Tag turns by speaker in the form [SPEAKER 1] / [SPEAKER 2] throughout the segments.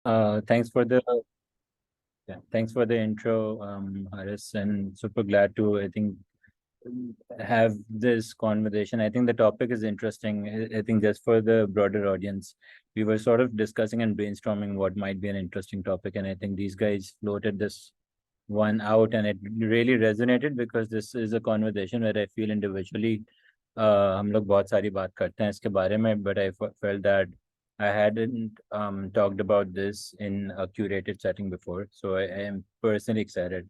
[SPEAKER 1] Thanks for the thanks for the intro, Haris, and super glad to have this conversation. I think the topic is interesting. I think just for the broader audience, we were sort of discussing and brainstorming what might be an interesting topic, and I think these guys floated this one out, and it really resonated because this is a conversation where I feel individually हम लोग बहुत सारी बात करते हैं इसके बारे में, but I felt that I hadn't talked about this in a curated setting before, so I am personally excited.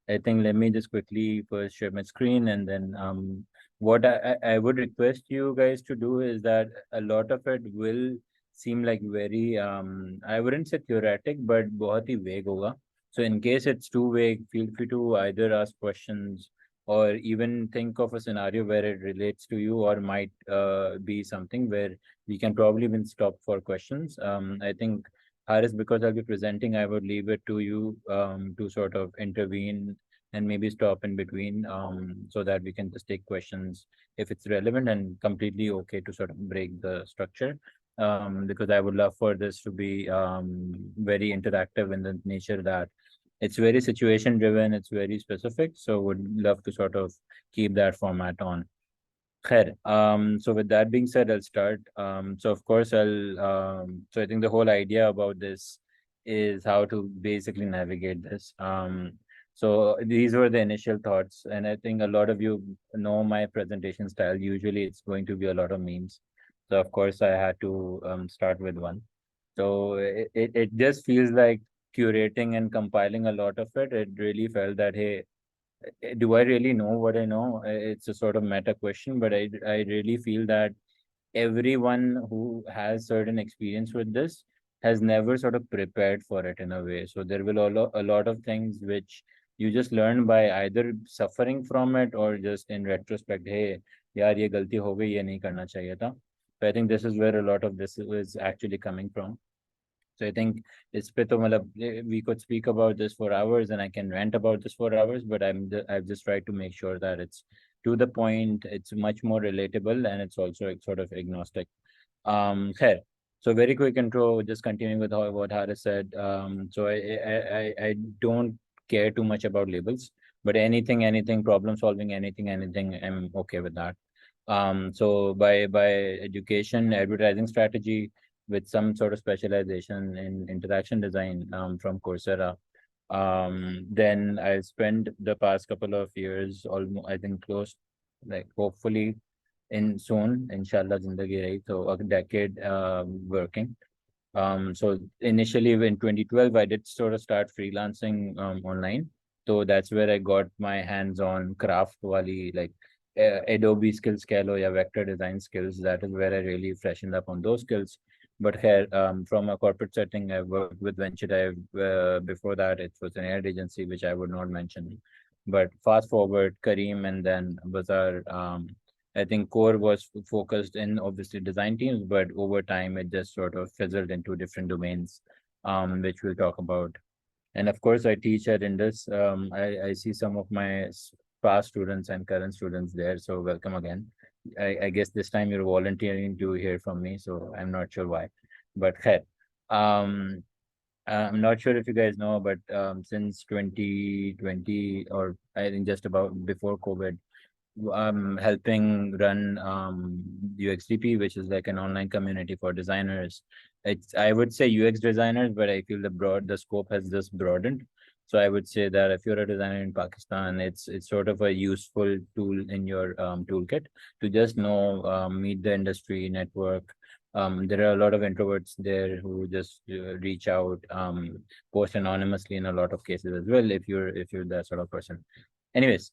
[SPEAKER 1] I think let me just quickly first share my screen, and then what I would request you guys to do is that a lot of it will seem like very I wouldn't say theoretic, but बहुत ही vague होगा. So in case it's too vague, feel free to either ask questions or even think of a scenario where it relates to you or might be something where we can probably even stop for questions. I think Haris, because I'll be presenting, I would leave it to you to sort of intervene and maybe stop in between so that we can just take questions if it's relevant, and completely okay to sort of break the structure because I would love for this to be very interactive in the nature that it's very situation driven, it's very specific. So would love to sort of keep that format on. Khair. So with that being said, I'll start. So of course so I think the whole idea about this is how to basically navigate this. So these were the initial thoughts, and I think a lot of you know my presentation style. Usually it's going to be a lot of memes. So of course I had to start with one. So it just feels like curating and compiling a lot of it. It really felt that, hey, do I really know what I know? It's a sort of meta question, but I really feel that everyone who has certain experience with this has never sort of prepared for it in a way. So there will a lot of things which you just learn by either suffering from it or just in retrospect, hey, yaar, ye galti ho gayi, ye nahi karna chahiye tha. So I think this is where a lot of this is actually coming from. So I think it's पे तो मतलब we could speak about this for hours and I can rant about this for hours, but I've just tried to make sure that it's to the point, it's much more relatable, and it's also sort of agnostic. Khair. So very quick intro, just continuing with what Haris said. So I don't care too much about labels, but anything, problem solving, anything, I'm okay with that. So by education, advertising strategy with some sort of specialization in interaction design from Coursera. Then I spent the past couple of years, almost I think close, like hopefully in soon, inshallah, zindagi rahi, so a decade working. So initially in 2012, I did sort of start freelancing online. So that's where I got my hands on craft wali, like Adobe skills, Scalo, yeah, vector design skills. That is where I really freshened up on those skills. But here, from a corporate setting, I worked with Venture Dive. Before that, it was an ad agency, which I would not mention. But fast forward, Kareem, and then Bazaar. I think core was focused in obviously design teams, but over time it just sort of fizzled into different domains, which we'll talk about. And of course, I teach at Indus. I see some of my past students and current students there, so welcome again. I guess this time you're volunteering to hear from me, so I'm not sure why, but khair. Um, I'm not sure if you guys know, but since 2020, or I think just about before COVID, helping run UXDP, which is like an online community for designers. It's I would say UX designers, but I feel the scope has just broadened. So I would say that if you're a designer in Pakistan, it's sort of a useful tool in your toolkit to just know, meet the industry network. There are a lot of introverts there who just reach out, post anonymously in a lot of cases as well. If you're that sort of person. Anyways,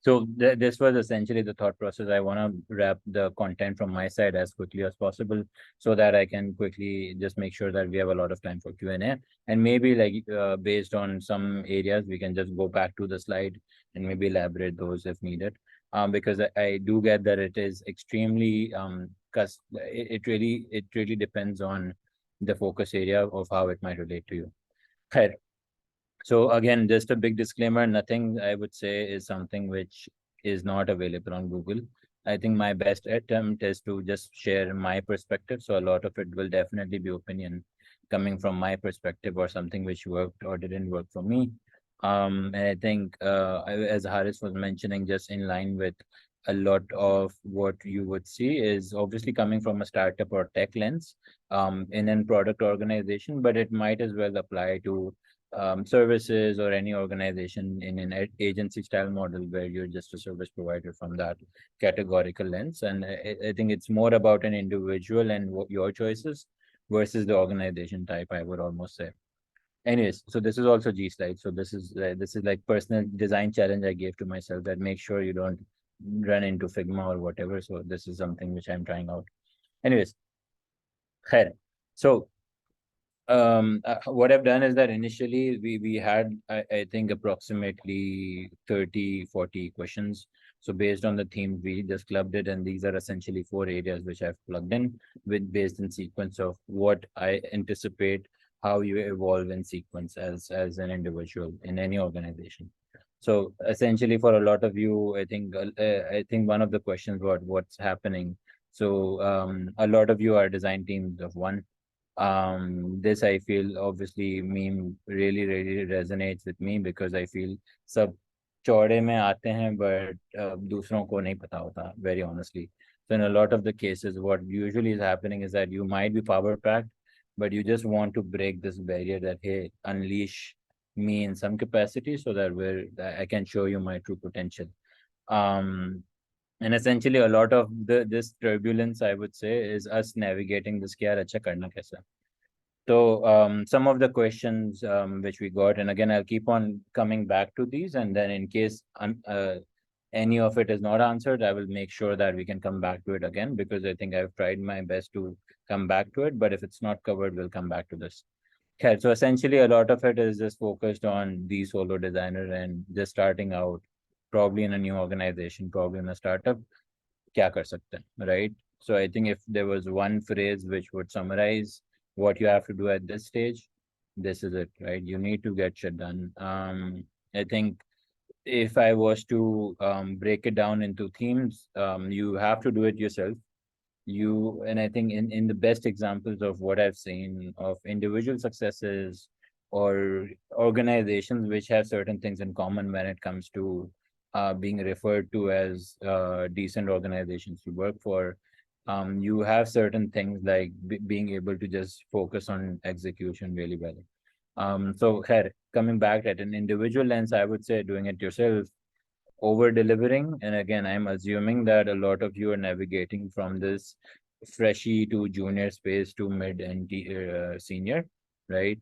[SPEAKER 1] so this was essentially the thought process. I want to wrap the content from my side as quickly as possible so that I can quickly just make sure that we have a lot of time for Q&A. And maybe like based on some areas, we can just go back to the slide and maybe elaborate those if needed. Because I do get that it is extremely, because it really depends on the focus area of how it might relate to you. Khair. So again, just a big disclaimer, nothing I would say is something which is not available on Google. I think my best attempt is to just share my perspective. So a lot of it will definitely be opinion. coming from my perspective or something which worked or didn't work for me. And I think, as Haris was mentioning, just in line with a lot of what you would see is obviously coming from a startup or tech lens, in a product organization, but it might as well apply to services or any organization in an agency style model where you're just a service provider from that categorical lens. And I think it's more about an individual and what your choices versus the organization type, I would almost say. Anyways, so this is also G slide. So this is like personal design challenge I gave to myself, that make sure you don't run into Figma or whatever. So this is something which I'm trying out. Anyways, khair. So what I've done is that initially we had, I think, approximately 30-40 questions. So based on the theme, we just clubbed it, and these are essentially four areas which I've plugged in with, based in sequence of what I anticipate how you evolve in sequence as an individual in any organization. So essentially, for a lot of you, I think one of the questions was what's happening. So a lot of you are design teams of one. This I feel obviously meme really resonates with me, because I feel सब चौड़े में आते हैं, but दूसरों को नहीं पता होता, very honestly. So in a lot of the cases, what usually is happening is that you might be power packed, but you just want to break this barrier that, hey, unleash me in some capacity so that I can show you my true potential. Um, and essentially, a lot of this turbulence, I would say, is us navigating this. कि यार अच्छा करना कैसे. So some of the questions which we got, and again, I'll keep on coming back to these, and then in case any of it is not answered, I will make sure that we can come back to it again, because I think I've tried my best to come back to it. But if it's not covered, we'll come back to this. Okay, so essentially, a lot of it is just focused on the solo designer and just starting out, probably in a new organization, probably in a startup. क्या कर सकते हैं, right? So I think if there was one phrase which would summarize what you have to do at this stage, this is it, right? You need to get shit done. I think if I was to break it down into themes, you have to do it yourself. And I think in the best examples of what I've seen of individual successes or organizations which have certain things in common when it comes to being referred to as decent organizations to work for, you have certain things like being able to just focus on execution really well. So here, coming back at an individual lens, I would say doing it yourself, over delivering. And again, I'm assuming that a lot of you are navigating from this freshy to junior space to mid and senior, right?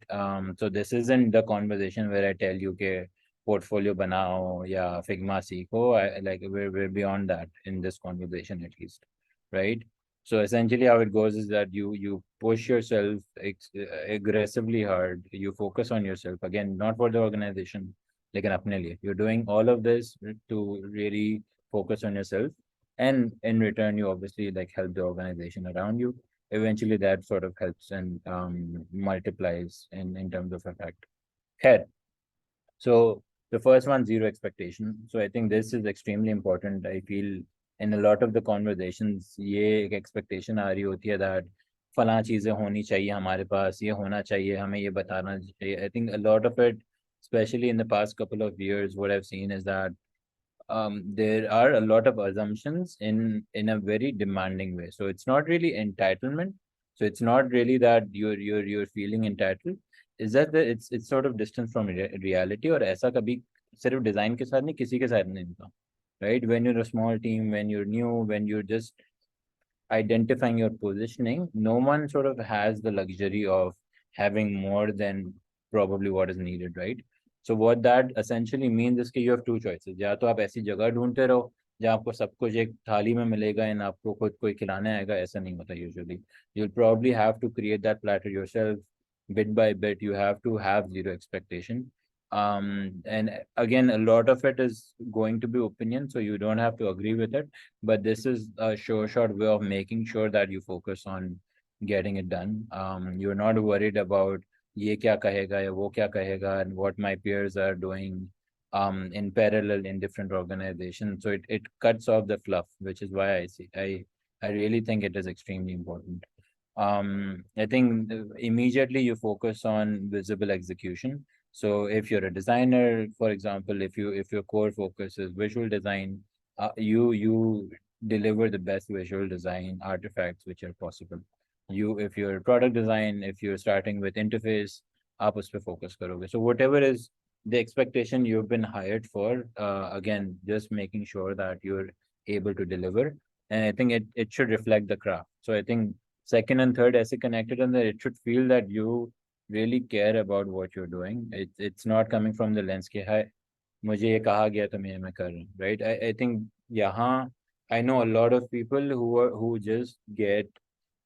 [SPEAKER 1] So this isn't the conversation where I tell you okay, portfolio banao ya Figma seekho. Like we're beyond that in this conversation at least, right? So essentially how it goes is that you push yourself aggressively hard, you focus on yourself, again, not for the organization, लेकिन अपने लिए. You're doing all of this to really focus on yourself, and in return you obviously like help the organization around you. Eventually that sort of helps and multiplies in terms of effect. Khair. So the first one, zero expectation. So I think this is extremely important. I feel in a lot of the conversations ये एक expectation आ रही होती है that फलां चीजें होनी चाहिए हमारे पास, ये होना चाहिए, हमें ये बताना चाहिए. I think a lot of it, especially in the past couple of years, what I've seen is that there are a lot of assumptions in a very demanding way. So it's not really entitlement. So it's not really that you're feeling entitled. Is that it's sort of distance from reality. और ऐसा कभी सिर्फ design के साथ नहीं, किसी के साथ नहीं होता, right? When you're a small team, when you're new, when you're just identifying your positioning, no one sort of has the luxury of having more than probably what is needed, right? So what that essentially means is कि you have two choices. या तो आप ऐसी जगह ढूंढते रहो जहाँ आपको सब कुछ एक थाली में मिलेगा and आपको खुद कोई खिलाने आएगा, ऐसा नहीं होता usually. You'll probably have to create that platter yourself bit by bit. You have to have zero expectation. And again, a lot of it is going to be opinion, so you don't have to agree with it, but this is a short way of making sure that you focus on getting it done. You're not worried about ye kya kahega ya wo kya kahega and what my peers are doing in parallel in different organizations. So it cuts off the fluff, which is why I really think it is extremely important. I think immediately you focus on visible execution. So if you're a designer, for example, if your core focus is visual design, you deliver the best visual design artifacts which are possible. If you're product design, if you're starting with interface, आप उस पे focus करोगे. So whatever is the expectation you've been hired for, again, just making sure that you're able to deliver. And I think it should reflect the craft. So I think second and third ऐसे connected, and that it should feel that you really care about what you're doing. It's not coming from the lens कि हाय मुझे ये कहा गया तो मैं कर रहा हूँ, right? I think यहाँ I know a lot of people who just get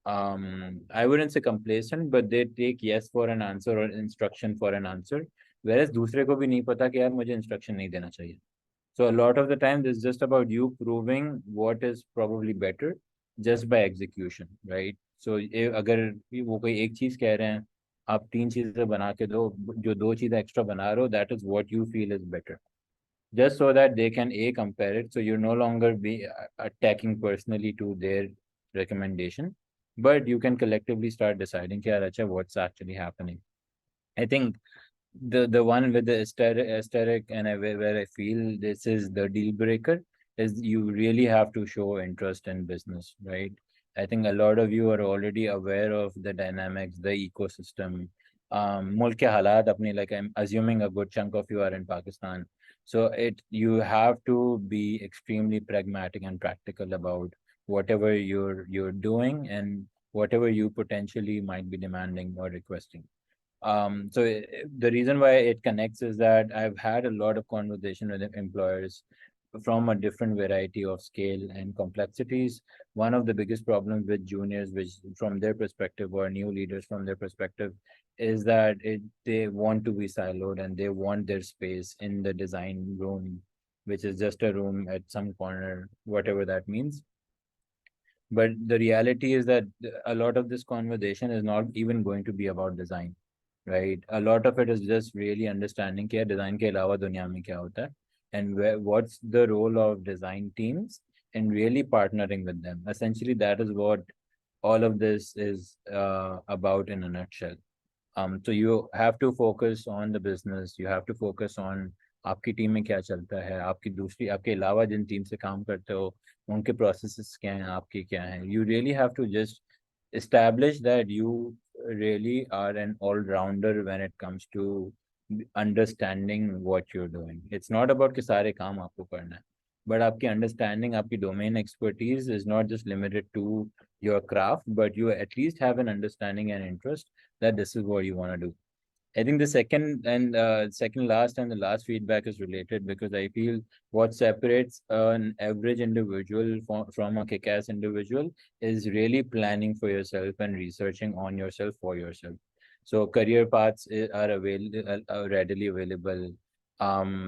[SPEAKER 1] I wouldn't say complacent, but they take yes for an answer or instruction for an answer, whereas दूसरे को भी नहीं पता कि यार मुझे instruction नहीं देना चाहिए. So a lot of the time, it's just about you proving what is probably better just by execution, right? So अगर वो कोई एक चीज कह रहे हैं, आप तीन चीजें बना के दो, जो दो चीजें एक्स्ट्रा बना रहे हो, that is what you feel is better. Just so that they can compare it, so you're no longer be attacking personally to their recommendation, but you can collectively start deciding, क्या अच्छा, what's actually happening. I think the one with the aesthetic and where I feel this is the deal breaker is you really have to show interest in business, right? I think a lot of you are already aware of the dynamics, the ecosystem. मुल्क के हालात अपनी, like I'm assuming a good chunk of you are in Pakistan. So you have to be extremely pragmatic and practical about whatever you're doing and whatever you potentially might be demanding or requesting. The reason why it connects is that I've had a lot of conversation with employers from a different variety of scale and complexities. One of the biggest problems with juniors, which from their perspective, or new leaders from their perspective, is that they want to be siloed and they want their space in the design room, which is just a room at some corner, whatever that means. But the reality is that a lot of this conversation is not even going to be about design, right? A lot of it is just really understanding क्या design के अलावा दुनिया में क्या होता है, and what's the role of design teams and really partnering with them. Essentially, that is what all of this is about in a nutshell. So you have to focus on the business. You have to focus on आपकी team में क्या चलता है, आपकी दूसरी आपके अलावा जिन team से काम करते हो उनके processes क्या हैं, आपके क्या हैं. You really have to just establish that you really are an all-rounder when it comes to understanding what you're doing. It's not about कि सारे काम आपको करना है, but आपकी understanding, आपकी domain expertise is not just limited to your craft, but you at least have an understanding and interest that this is what you want to do. I think the second last and the last feedback is related because I feel what separates an average individual from a kick-ass individual is really planning for yourself and researching on yourself for yourself. So career paths are available, readily available.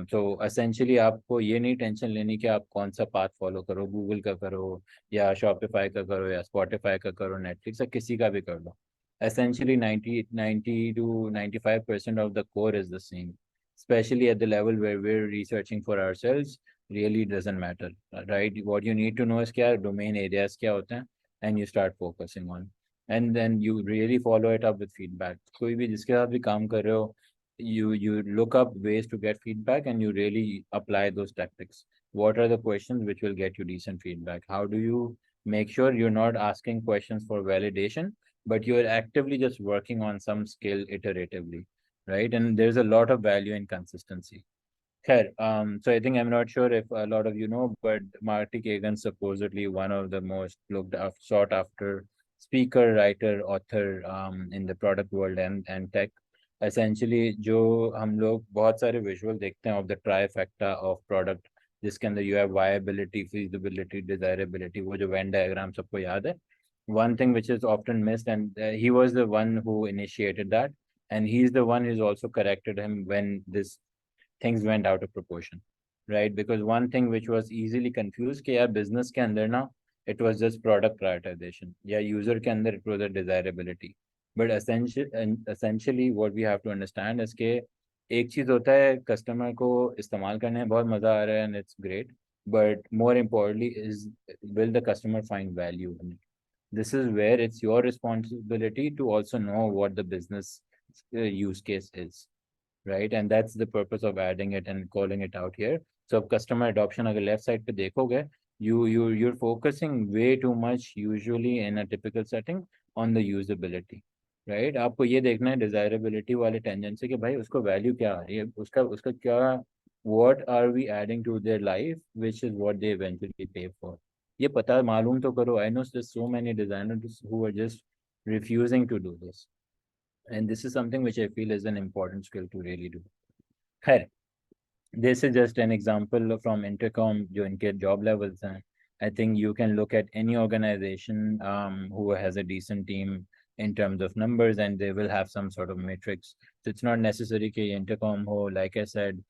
[SPEAKER 1] So essentially आपको ये नहीं tension लेनी कि आप कौन सा path follow करो, Google का करो या शॉपिफाई का करो या स्पॉटिफाई का करो, नेटफ्लिक्स या किसी का भी कर लो. Essentially 90 to 95% of the core is the same, especially at the level where we're researching for ourselves. Really doesn't matter, right? What you need to know is kya domain areas kya hota hai, and you start focusing on, and then you really follow it up with feedback. कोई भी जिसके साथ भी काम कर रहे हो, you look up ways to get feedback and you really apply those tactics. What are the questions which will get you decent feedback? How do you make sure you're not asking questions for validation, but you're actively just working on some skill iteratively, right? And there's a lot of value in consistency. Okay, so I think I'm not sure if a lot of you know, but Marty Kagan supposedly one of the most sought after speaker, writer, author in the product world and tech. Essentially, जो हम लोग बहुत सारे visual देखते हैं of the trifecta of product, जिसके अंदर you have viability, feasibility, desirability, वो जो Venn diagram सबको याद है. One thing which is often missed, and he was the one who initiated that, and he's the one who's also corrected him when this things went out of proportion, right? Because one thing which was easily confused कि यार business के अंदर ना it was just product prioritization, या user के अंदर it was a desirability. But essentially what we have to understand is कि एक चीज होता है customer को इस्तेमाल करने में बहुत मजा आ रहा है and it's great, but more importantly is will the customer find value in it, This is where it's your responsibility to also know what the business use case is, right? And that's the purpose of adding it and calling it out here. So customer adoption, अगर left side पे देखोगे, you're focusing way too much usually in a typical setting on the usability, right? आपको ये देखना है desirability वाले tangent से कि भाई उसको value क्या आ रही है, उसका उसका क्या, what are we adding to their life, which is what they eventually pay for. ये पता मालूम तो करो. I know there's so many designers who are just refusing to do this, and this is something which I feel is an important skill to really do. खैर, this is just an example from Intercom जो इनके job levels हैं. I think you can look at any organization who has a decent team in terms of numbers, and they will have some sort of matrix. So it's not necessary कि Intercom ho. Like I said,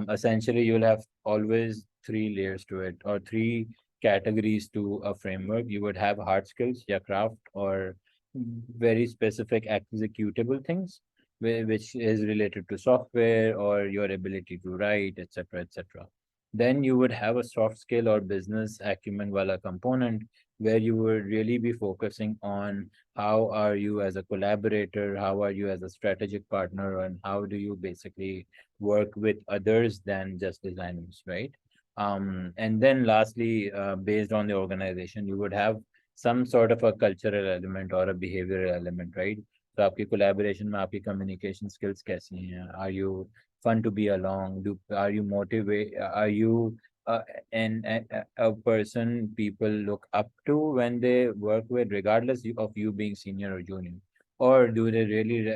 [SPEAKER 1] essentially you'll have always three layers to it, or three categories to a framework. You would have hard skills, yeah, craft, or very specific executable things which is related to software or your ability to write, etc., etc. Then you would have a soft skill or business acumen wala component where you would really be focusing on how are you as a collaborator, how are you as a strategic partner, and how do you basically work with others than just designers, right? And then lastly, based on the organization, you would have some sort of a cultural element or a behavioral element, right? तो आपकी collaboration में आपकी communication skills कैसी हैं? Are you fun to be along? Are you motivate? Are you uh, a person people look up to when they work with, regardless of you being senior or junior? Or do they really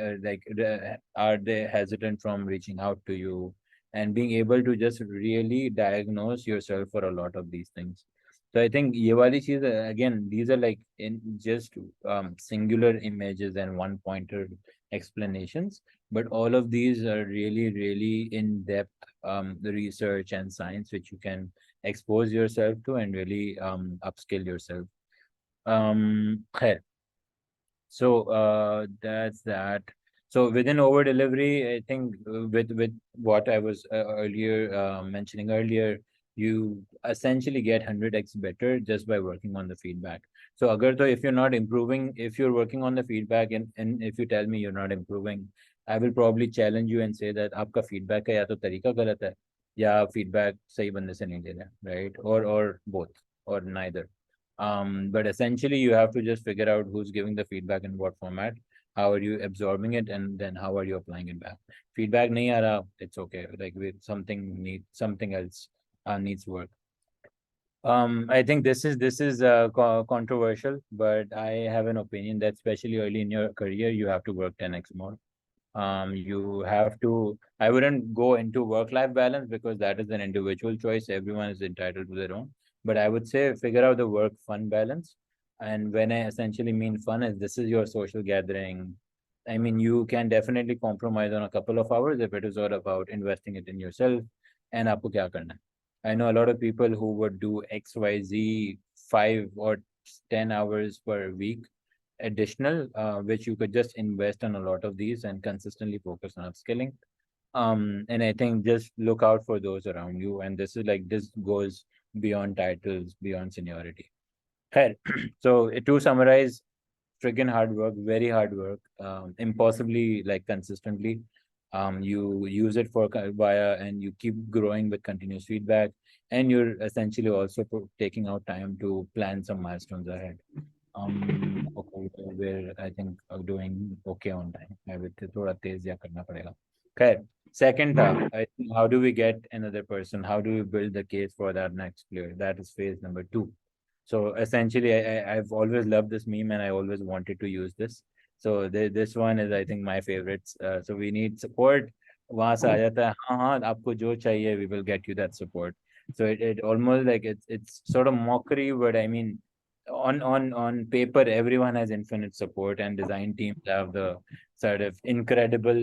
[SPEAKER 1] are they hesitant from reaching out to you and being able to just really diagnose yourself for a lot of these things? So I think ये वाली चीज, again, these are like in just singular images and one pointed explanations, but all of these are really, really in depth the research and science which you can expose yourself to and really upskill yourself. खैर, so that's that. So within over delivery, I think with what I was earlier mentioning earlier, you essentially get 100x better just by working on the feedback. So agar to, if you're not improving, if you're working on the feedback, and if you tell me you're not improving, I will probably challenge you and say that आपका feedback का या तो तरीका गलत है या feedback सही बंदे से नहीं ले रहा है, right? Or both or neither. But essentially, you have to just figure out who's giving the feedback in what format, how are you absorbing it, and then how are you applying it back. Feedback nahi aa raha, it's okay. Like with something else needs work. I think this is controversial, but I have an opinion that especially early in your career, you have to work 10x more. You have to, I wouldn't go into work-life balance because that is an individual choice. Everyone is entitled to their own. But I would say figure out the work-fun balance. And when I essentially mean fun is this is your social gathering. I mean, you can definitely compromise on a couple of hours if it is all about investing it in yourself. And आपको क्या करना है? I know a lot of people who would do XYZ 5 or 10 hours per week additional, which you could just invest on a lot of these and consistently focus on upskilling. And I think just look out for those around you. And this goes beyond titles, beyond seniority. Khair, so to summarize, friggin' hard work, very hard work, impossibly like consistently. You use it for via and you keep growing with continuous feedback, and you're essentially also taking out time to plan some milestones ahead. Okay, we're I think doing okay on time. I will थोड़ा तेज या करना पड़ेगा. Okay. Second था, I think how do we get another person? How do we build the case for that next player? That is phase number 2. So essentially, I've always loved this meme and I always wanted to use this. So this one is I think my favorites. So we need support. वहां से आ जाता है हाँ हाँ आपको जो चाहिए we will get you that support. So it almost like it's sort of mockery, but I mean on paper everyone has infinite support and design teams have the sort of incredible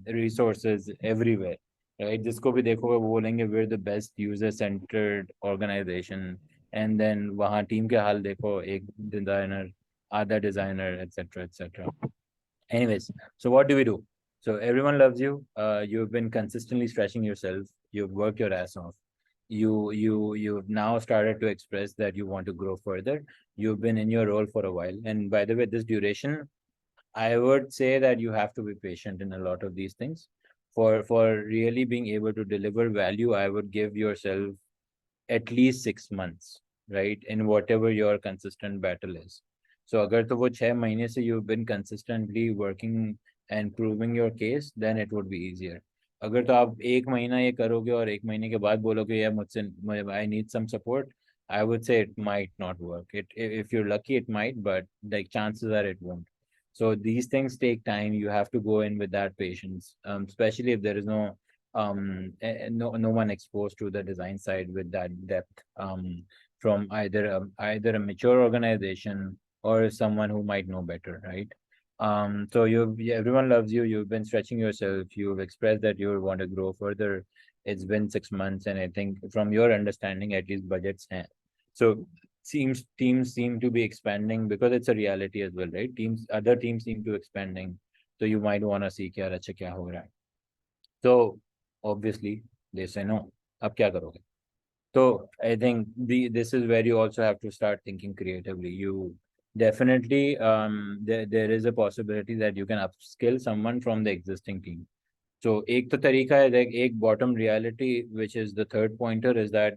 [SPEAKER 1] resources everywhere, right? जिसको भी देखोगे वो बोलेंगे we're the best user centered organization, and then वहाँ team के हाल देखो एक designer other designer etc etc. Anyways, so what do we do? So everyone loves you. You've been consistently stretching yourself. You've worked your ass off. you've now started to express that you want to grow further. You've been in your role for a while, and by the way, this duration, I would say that you have to be patient in a lot of these things. For really being able to deliver value, I would give yourself at least 6 months, right? In whatever your consistent battle is. So अगर तो वो 6 महीने से you've been consistently working and proving your case, then it would be easier. अगर तो आप 1 महीना ये करोगे और 1 महीने के बाद बोलोगे यार मुझसे I need some support, I would say it might not work. If you're lucky, it might, but like chances are it won't. So these things take time. You have to go in with that patience, especially if there is no one exposed to the design side with that depth, from either a mature organization or someone who might know better, right? So everyone loves you. You've been stretching yourself. You've expressed that you want to grow further. It's been 6 months, and I think from your understanding, at least budgets. So seems teams seem to be expanding because it's a reality as well, right? Other teams seem to expanding. So you might want to see क्या अच्छा क्या हो रहा है. So obviously they say no. अब क्या करोगे? So I think this is where you also have to start thinking creatively. You definitely there is a possibility that you can upskill someone from the existing team. So एक तो तरीका है, like एक bottom reality, which is the third pointer, is that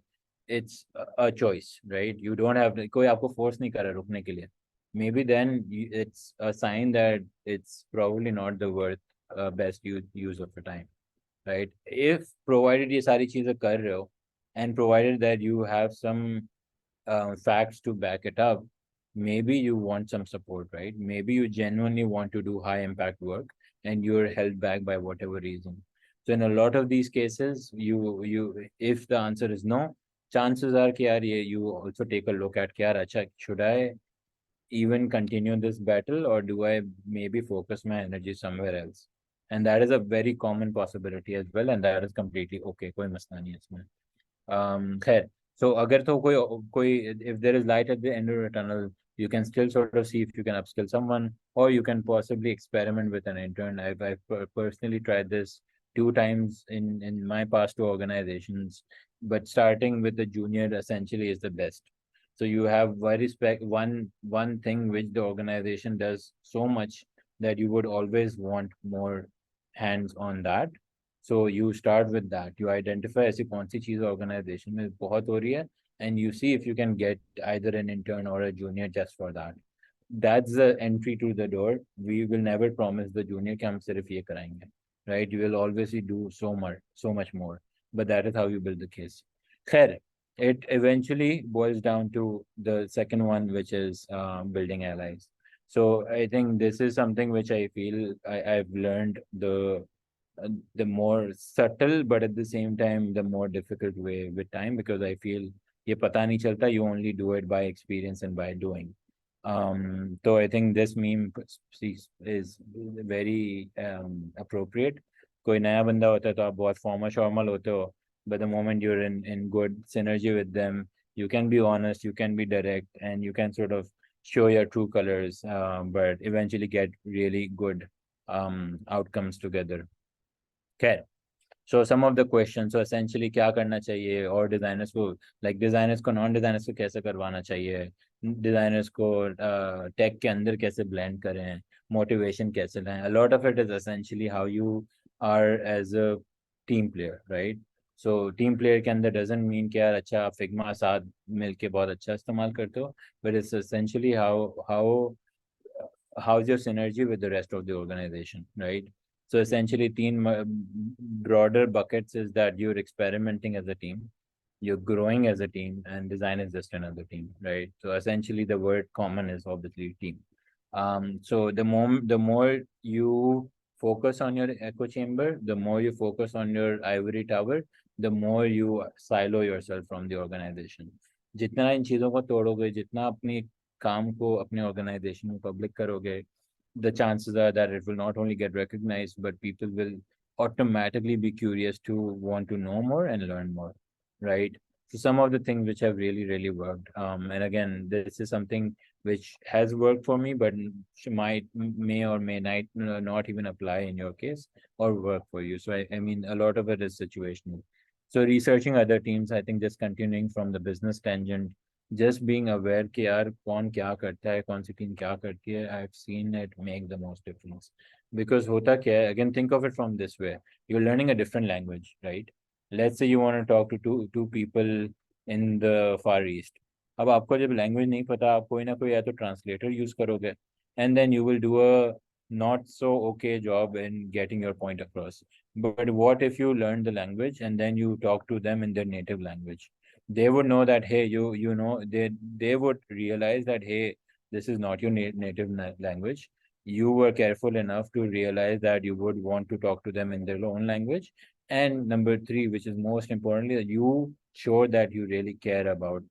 [SPEAKER 1] it's a choice, right? You don't have कोई आपको force नहीं कर रहा रुकने के लिए. Maybe then it's a sign that it's probably not the worth best use of your time, right? If provided ये सारी चीजें कर रहे हो, and provided that you have some facts to back it up, maybe you want some support, right? Maybe you genuinely want to do high impact work and you're held back by whatever reason. So in a lot of these cases, you if the answer is no, chances are कि यार ये you also take a look at कि यार अच्छा, should I even continue this battle, or do I maybe focus my energy somewhere else? And that is a very common possibility as well, and that is completely okay. कोई मसला नहीं है इसमें. खैर, so अगर तो कोई if there is light at the end of the tunnel, you can still sort of see if you can upskill someone, or you can possibly experiment with an intern. I've personally tried this 2 times in my past 2 organizations, but starting with the junior essentially is the best. So you have very one thing which the organization does so much that you would always want more hands on that. So you start with that. You identify ऐसी कौन सी चीज organization में बहुत हो रही है, and you see if you can get either an intern or a junior just for that. That's the entry to the door. We will never promise the junior कि हम सिर्फ ये कराएंगे, right? You will always do so much more, but that is how you build the case. खैर, it eventually boils down to the second one, which is building allies. So I think this is something which I feel I've learned the more subtle, but at the same time the more difficult way with time, because I feel ये पता नहीं चलता, you only do it by experience and by doing. So I think this meme is very appropriate. कोई नया बंदा होता है तो आप बहुत formal होते हो, but the moment you're in good synergy with them, you can be honest, you can be direct, and you can sort of show your true colors, but eventually get really good outcomes together. Okay. So some of the questions, so essentially क्या करना चाहिए, और designers को, like designers को non designers को कैसे करवाना चाहिए, designers को tech के अंदर कैसे blend करें, motivation कैसे लाएं. A lot of it is essentially how you are as a team player, right? So team player के अंदर doesn't mean कि यार अच्छा आप Figma साथ मिलके बहुत अच्छा इस्तेमाल करते हो, but it's essentially how's your synergy with the rest of the organization, right? So essentially, broader buckets is that you're experimenting as a team, you're growing as a team, and design is just another team, right? So essentially, the word common is obviously team. So the more you focus on your echo chamber, the more you focus on your ivory tower, the more you silo yourself from the organization. जितना इन चीज़ों को तोड़ोगे, जितना अपनी काम को अपने organisation में public करोगे, the chances are that it will not only get recognized, but people will automatically be curious to want to know more and learn more, right? So some of the things which have really worked, and again, this is something which has worked for me, but may or may not even apply in your case or work for you. So I mean, a lot of it is situational. So researching other teams, I think just continuing from the business tangent, just being aware कि यार कौन क्या करता है, कौन सी team क्या करती है, I've seen it make the most difference. Because होता क्या है, again think of it from this way, you're learning a different language, right? Let's say you want to talk to two people in the Far East. अब आपको जब language नहीं पता, आप कोई ना कोई या तो ट्रांसलेटर यूज करोगे, and then you will do a not so okay job in getting your point across. But what if you learn the language and then you talk to them in their native language? They would know that, hey, you know, they would realize that, hey, this is not your native language. You were careful enough to realize that you would want to talk to them in their own language. And number three, which is most importantly, that you show that you really care about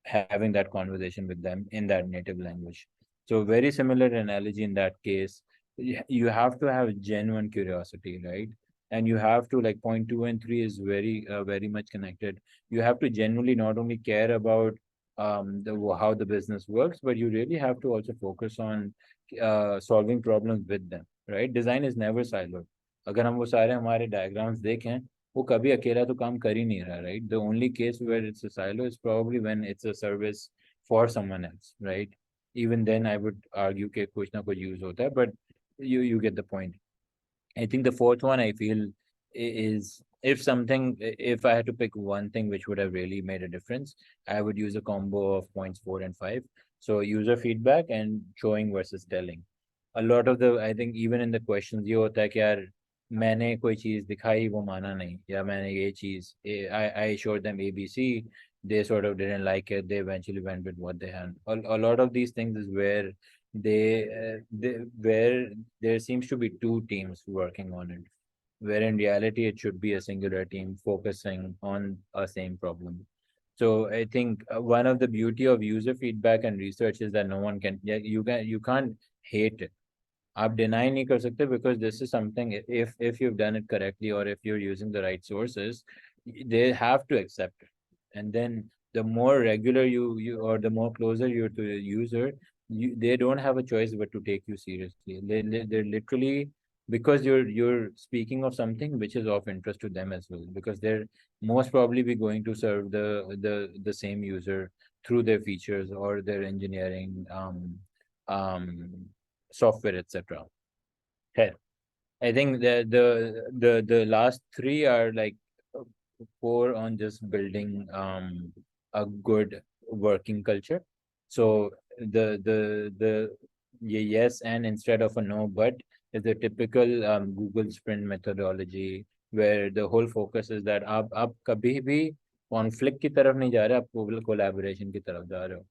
[SPEAKER 1] having that conversation with them in that native language. So very similar analogy in that case. You have to have genuine curiosity, right? And you have to, like, point two and three is very much connected. You have to genuinely not only care about the how the business works, but you really have to also focus on solving problems with them, right? Design is never siloed. अगर हम वो सारे हमारे diagrams देखें, वो कभी अकेला तो काम कर ही नहीं रहा, right? The only case where it's a silo is probably when it's a service for someone else, right? Even then I would argue कि कुछ ना कुछ use होता है, but you get the point. I think the fourth one I feel is, if I had to pick one thing which would have really made a difference, I would use a combo of points 4 and 5. So user feedback and showing versus telling. A lot of the, I think even in the questions ये होता है कि यार मैंने कोई चीज दिखाई वो माना नहीं, या मैंने ये चीज I showed them ABC, they sort of didn't like it, they eventually went with what they had. A lot of these things is where where there seems to be two teams working on it, where in reality it should be a singular team focusing on a same problem. So I think one of the beauty of user feedback and research is that no one can, yeah, you can't hate it. आप deny नहीं कर सकते, because this is something, if you've done it correctly or if you're using the right sources, they have to accept it. And then the more regular you or the more closer you're to the user, they don't have a choice but to take you seriously. They're literally, because you're speaking of something which is of interest to them as well, because they're most probably be going to serve the same user through their features or their engineering software, etc. Okay. I think the last three are like core on just building a good working culture. So the yes and instead of a no but is the typical Google sprint methodology, where the whole focus is that आप कभी भी conflict की तरफ नहीं जा रहे, आप collaboration की तरफ जा रहे हो.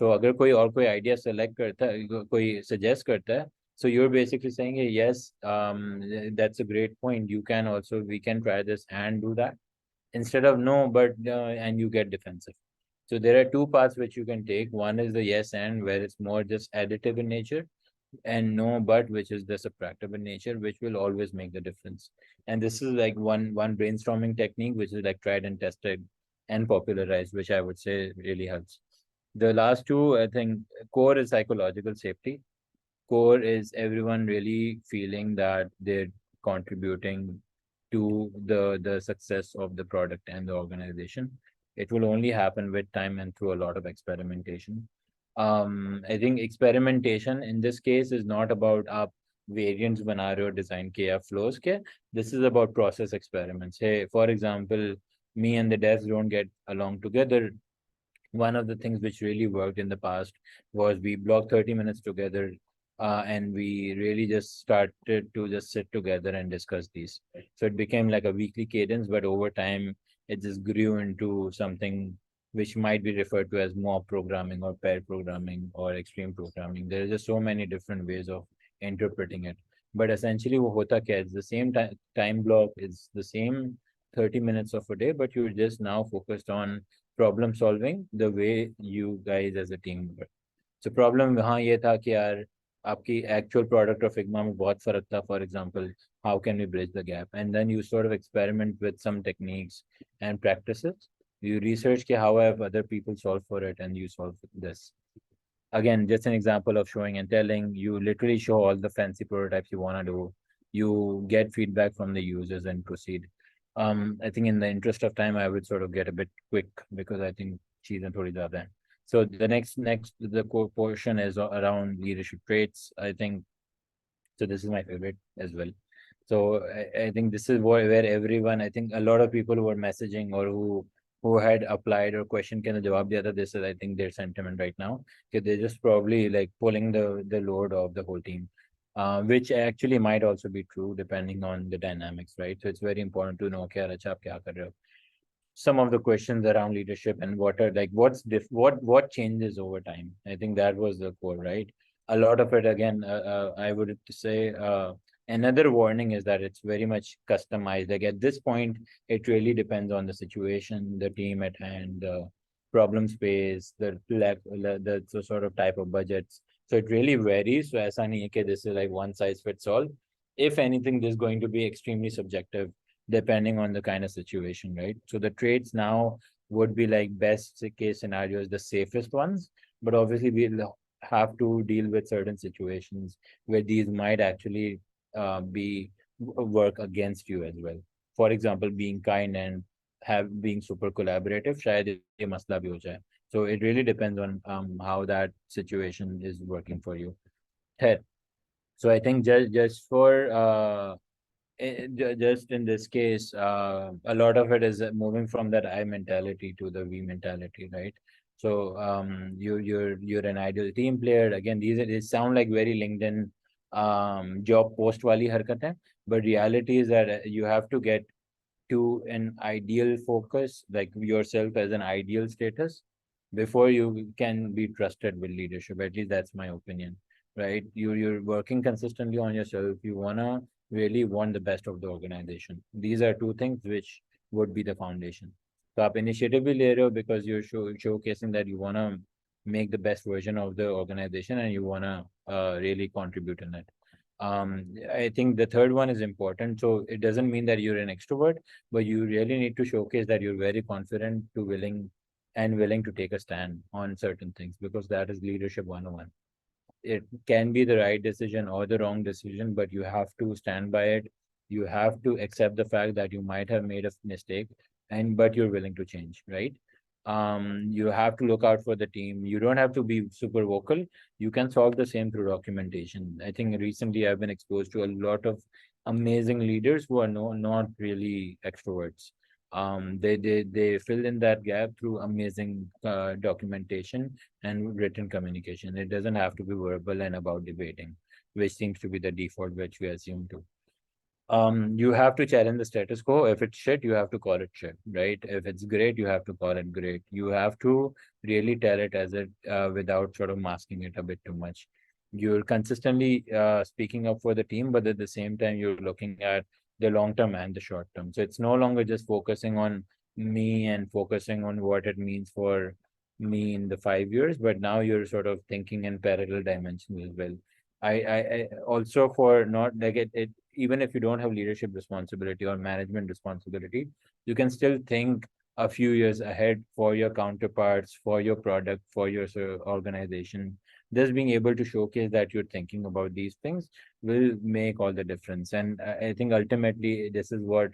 [SPEAKER 1] So अगर कोई और कोई idea select करता है, कोई suggest करता है, so you're basically saying, yes, that's a great point. We can try this and do that, instead of no, but and you get defensive. So there are two paths which you can take. One is the yes and, where it's more just additive in nature, and no but, which is the subtractive in nature, which will always make the difference. And this is like one brainstorming technique which is like tried and tested and popularized, which I would say really helps. The last two, I think, core is psychological safety. Core is everyone really feeling that they're contributing to the success of the product and the organization. It will only happen with time and through a lot of experimentation. I think experimentation in this case is not about variants बना रहे हो design के या flows के. This is about process experiments. Hey, for example, me and the devs don't get along together. One of the things which really worked in the past was we blocked 30 minutes together, and we really just started to just sit together and discuss these. So it became like a weekly cadence, but over time it just grew into something which might be referred to as mob programming or pair programming or extreme programming. There are just so many different ways of interpreting it. But essentially, वो होता क्या है? It's the same time block, it's the same 30 minutes of a day, but you're just now focused on problem solving the way you guys as a team work. So problem वहाँ ये था कि यार आपकी actual product और Figma में बहुत फर्क था. For example, how can we bridge the gap? And then you sort of experiment with some techniques and practices. You research how have other people solved for it, and you solve this. Again, just an example of showing and telling. You literally show all the fancy prototypes you want to do. You get feedback from the users and proceed. I think in the interest of time, I would sort of get a bit quick because I think cheese and thodi zyada hai. So the next the core portion is around leadership traits. I think so. This is my favorite as well. So I think this is where everyone, I think a lot of people who are messaging or who had applied or question can jawab diya tha, this is I think their sentiment right now. Okay, they're just probably like pulling the load of the whole team, which actually might also be true depending on the dynamics, right? So it's very important to know okay, acha, aap kya kar rahe ho? Some of the questions around leadership and what are like what changes over time. I think that was the core, right? A lot of it again, I would say another warning is that it's very much customized. Like at this point, it really depends on the situation, the team at hand, the problem space, the sort of type of budgets. So it really varies. So aisa nahi hai ki this is like one size fits all. If anything, this is going to be extremely subjective depending on the kind of situation, right? So the trades now would be like best case scenarios, the safest ones, but obviously we'll have to deal with certain situations where these might actually be work against you as well. For example, being kind and have being super collaborative, शायद ये मसला भी हो जाए. So it really depends on how that situation is working for you. है. So I think just for just in this case, a lot of it is moving from that I mentality to the we mentality, right? So you're an ideal team player. Again, these sound like very LinkedIn job post wali harkat hai, but reality is that you have to get to an ideal focus, like yourself as an ideal status, before you can be trusted with leadership. At least that's my opinion, right? You're working consistently on yourself. You wanna really want the best of the organization. These are two things which would be the foundation. So आप initiative भी ले रहे हो because you're showcasing that you wanna make the best version of the organization and you wanna really contribute in it. I think the third one is important. So it doesn't mean that you're an extrovert, but you really need to showcase that you're very confident to willing to take a stand on certain things because that is leadership 101. It can be the right decision or the wrong decision, but you have to stand by it. You have to accept the fact that you might have made a mistake and but you're willing to change, right? You have to look out for the team. You don't have to be super vocal. You can solve the same through documentation. I think recently I've been exposed to a lot of amazing leaders who are not really extroverts. They fill in that gap through amazing documentation and written communication. It doesn't have to be verbal and about debating, which seems to be the default which we assume to. You have to challenge the status quo. If it's shit, you have to call it shit, right? If it's great, you have to call it great. You have to really tell it as it without sort of masking it a bit too much. You're consistently speaking up for the team, but at the same time, you're looking at the long term and the short term. So it's no longer just focusing on me and focusing on what it means for me in the 5 years, but now you're sort of thinking in parallel dimensions as well. I also for not like it even if you don't have leadership responsibility or management responsibility, you can still think a few years ahead for your counterparts, for your product, for your organization. Just being able to showcase that you're thinking about these things will make all the difference. And I think ultimately this is what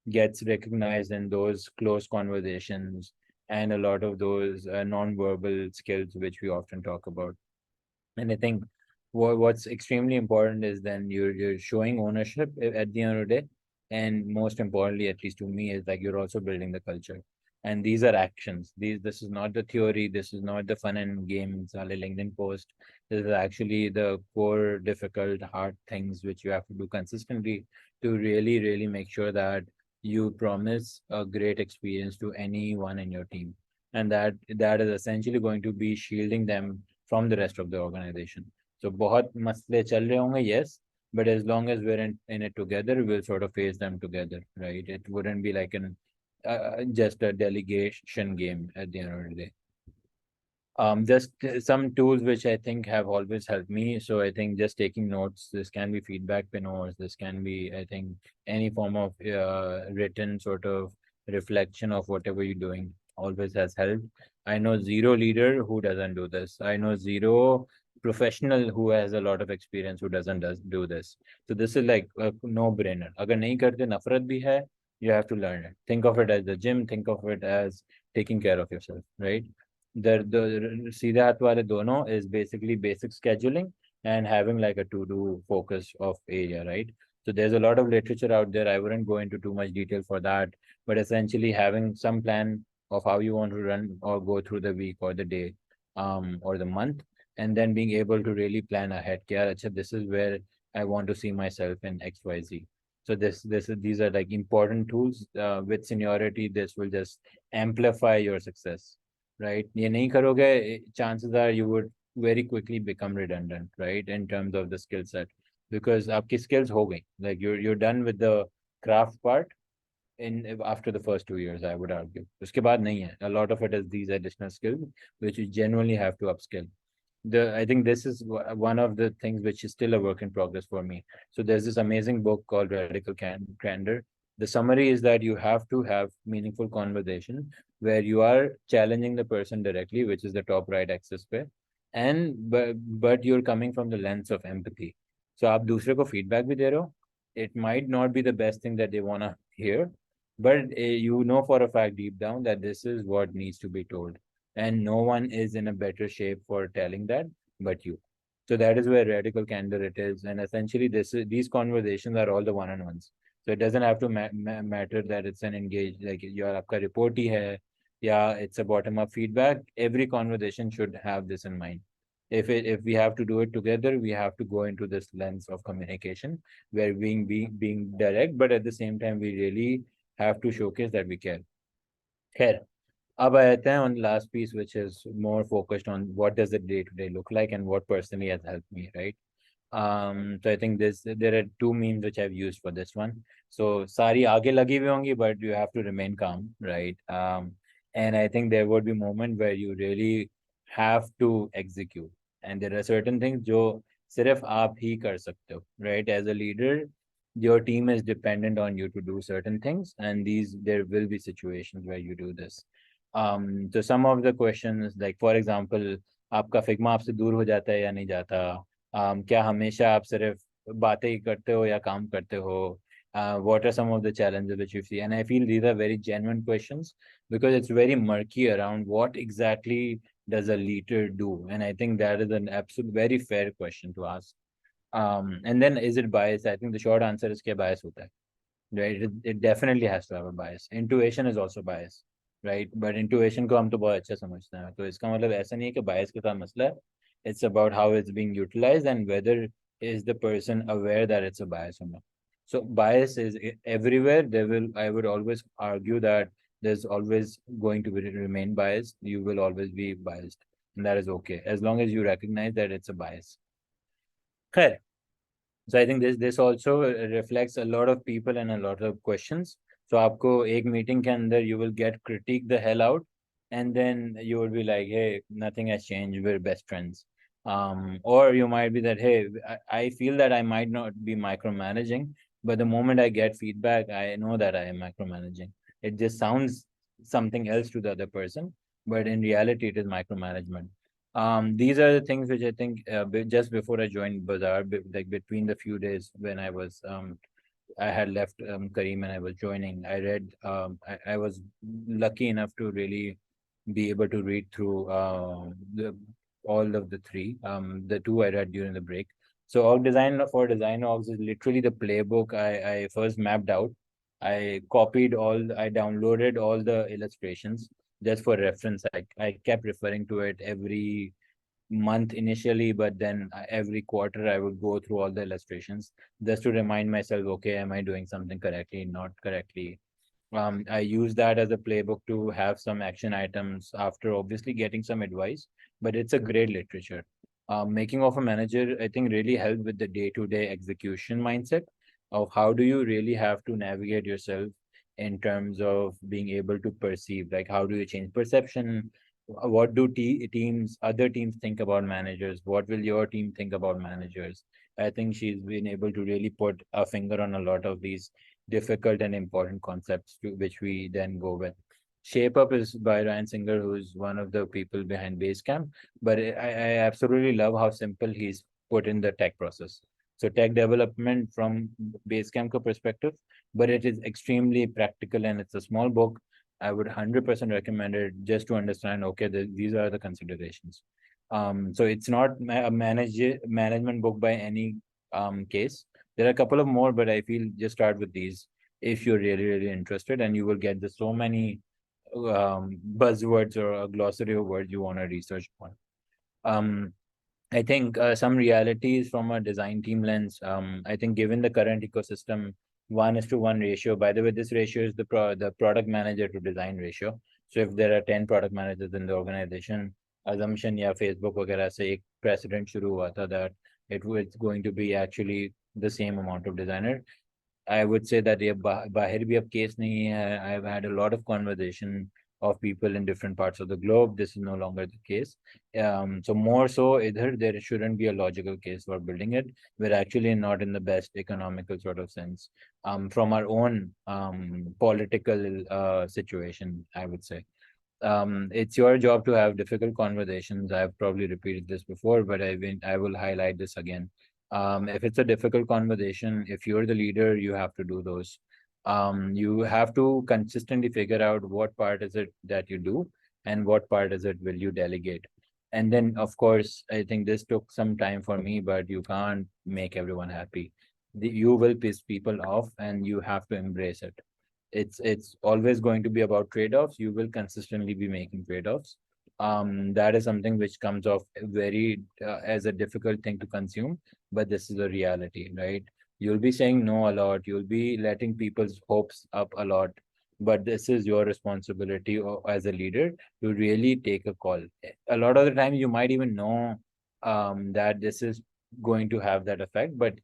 [SPEAKER 1] gets recognized in those close conversations and a lot of those non-verbal skills which we often talk about. And I think what's extremely important is then you're showing ownership at the end of the day. And most importantly, at least to me, is like you're also building the culture. And these are actions. This is not the theory. This is not the fun and games, a LinkedIn post. This is actually the core, difficult, hard things which you have to do consistently to really, really make sure that you promise a great experience to anyone in your team. And that is essentially going to be shielding them from the rest of the organization. So बहुत मसले चल रहे होंगे, yes, but as long as we're in it together, we'll sort of face them together, right? It wouldn't be like an just a delegation game at the end of the day. Just some tools which I think have always helped me. So I think just taking notes, this can be feedback notes, this can be, I think, any form of written sort of reflection of whatever you're doing always has helped. I know zero leader who doesn't do this. I know zero professional who has a lot of experience who doesn't do this. So this is like a no brainer. अगर नहीं करते नफरत भी है You have to learn it. Think of it as the gym. Think of it as taking care of yourself, right? The सीधे हाथ वाले दोनों is basically basic scheduling and having like a to-do focus of area, right? So there's a lot of literature out there. I wouldn't go into too much detail for that, but essentially having some plan of how you want to run or go through the week or the day, or the month, and then being able to really plan ahead. कि यार, अच्छा, this is where I want to see myself in XYZ. So these are like important tools. With seniority, this will just amplify your success, right? ये नहीं करोगे, chances are you would very quickly become redundant, right? In terms of the skill set, because आपकी skills हो गई, like you're done with the craft part in after the first 2 years, I would argue. उसके बाद नहीं है. A lot of it is these additional skills which you genuinely have to upskill. I think this is one of the things which is still a work in progress for me. So there's this amazing book called Radical Candor. The summary is that you have to have meaningful conversation where you are challenging the person directly, which is the top right axis पे, and but you're coming from the lens of empathy. So आप दूसरे को feedback भी दे रहे हो. It might not be the best thing that they wanna hear, but you know for a fact deep down that this is what needs to be told, and no one is in a better shape for telling that but you. So that is where radical candor it is, and essentially these conversations are all the one-on-ones. So it doesn't have to matter that it's an engaged, like your आपका report ही है, yeah, it's a bottom-up feedback. Every conversation should have this in mind. If we have to do it together, we have to go into this lens of communication where being direct, but at the same time we really have to showcase that we care. Care. अब आते हैं on the last piece, which is more focused on what does the day to day look like and what personally has helped me, right? So I think there are two memes which I've used for this one. So सारी आगे लगी हुई होंगी, but you have to remain calm, right? And I think there would be moment where you really have to execute, and there are certain things जो सिर्फ आप ही कर सकते हो, right? As a leader, your team is dependent on you to do certain things, and there will be situations where you do this. So some of the questions, like for example, आपका Figma आपसे दूर हो जाता है या नहीं जाता? क्या हमेशा आप सिर्फ बातें ही करते हो या काम करते हो? What are some of the challenges which you see? And I feel these are very genuine questions because it's very murky around what exactly does a leader do, and I think that is an absolute very fair question to ask. And then is it biased? I think the short answer is क्या bias होता है, right? It definitely has to have a bias. Intuition is also bias, right? But intuition को हम तो बहुत अच्छा समझते हैं, तो इसका मतलब ऐसा नहीं है कि bias के साथ मसला है. It's about how it's being utilized and whether is the person aware that it's a bias or not. So bias is everywhere. I would always argue that there's always going to remain biased. You will always be biased, and that is okay as long as you recognize that it's a bias. Okay. So I think this also reflects a lot of people and a lot of questions. So आपको एक meeting के अंदर you will get critique the hell out, and then you will be like, hey, nothing has changed, we're best friends. Or you might be that, hey, I feel that I might not be micromanaging, but the moment I get feedback, I know that I am micromanaging. It just sounds something else to the other person, but in reality, it is micromanagement. These are the things which I think just before I joined Bazaar, like between the few days when I had left Kareem and I was joining, I read, I was lucky enough to really be able to read through all of the three. The two I read during the break. So org design for design orgs is literally the playbook I first mapped out. I downloaded all the illustrations just for reference. I kept referring to it every month initially, but then every quarter I would go through all the illustrations just to remind myself, okay, am I doing something correctly, not correctly? I use that as a playbook to have some action items after obviously getting some advice, but it's a great literature. Making of a manager, I think, really helped with the day-to-day execution mindset of how do you really have to navigate yourself in terms of being able to perceive, like how do you change perception? What do other teams think about managers? What will your team think about managers? I think she's been able to really put a finger on a lot of these difficult and important concepts to which we then go with. Shape Up is by Ryan Singer, who's one of the people behind Basecamp. But I absolutely love how simple he's put in the tech process. So tech development from Basecamp perspective, but it is extremely practical and it's a small book. I would 100% recommend it just to understand, okay, these are the considerations. So it's not a management book by any case. There are a couple of more, but I feel just start with these if you're really, really interested, and you will get the so many buzzwords or a glossary of words you want to research on. Um, I think some realities from a design team lens. I think given the current ecosystem, 1:1 ratio. By the way, this ratio is the product manager to design ratio. So if there are 10 product managers in the organization, assumption या Facebook वगैरह से एक precedent शुरू हुआ था that it was going to be actually the same amount of designer. I would say that ये बाहर भी अब case नहीं है. I've had a lot of conversation of people in different parts of the globe. This is no longer the case. So more so, either there shouldn't be a logical case for building it. We're actually not in the best economical sort of sense. From our own political situation, I would say. It's your job to have difficult conversations. I've probably repeated this before, but I will highlight this again. If it's a difficult conversation, if you're the leader, you have to do those. You have to consistently figure out what part is it that you do and what part is it will you delegate. And then, of course, I think this took some time for me, but you can't make everyone happy. You will piss people off, and you have to embrace it. It's always going to be about trade-offs. You will consistently be making trade-offs. That is something which comes off very as a difficult thing to consume, but this is a reality, right? You'll be saying no a lot, you'll be letting people's hopes up a lot, but this is your responsibility as a leader to really take a call. A lot of the time you might even know that this is going to have that effect, but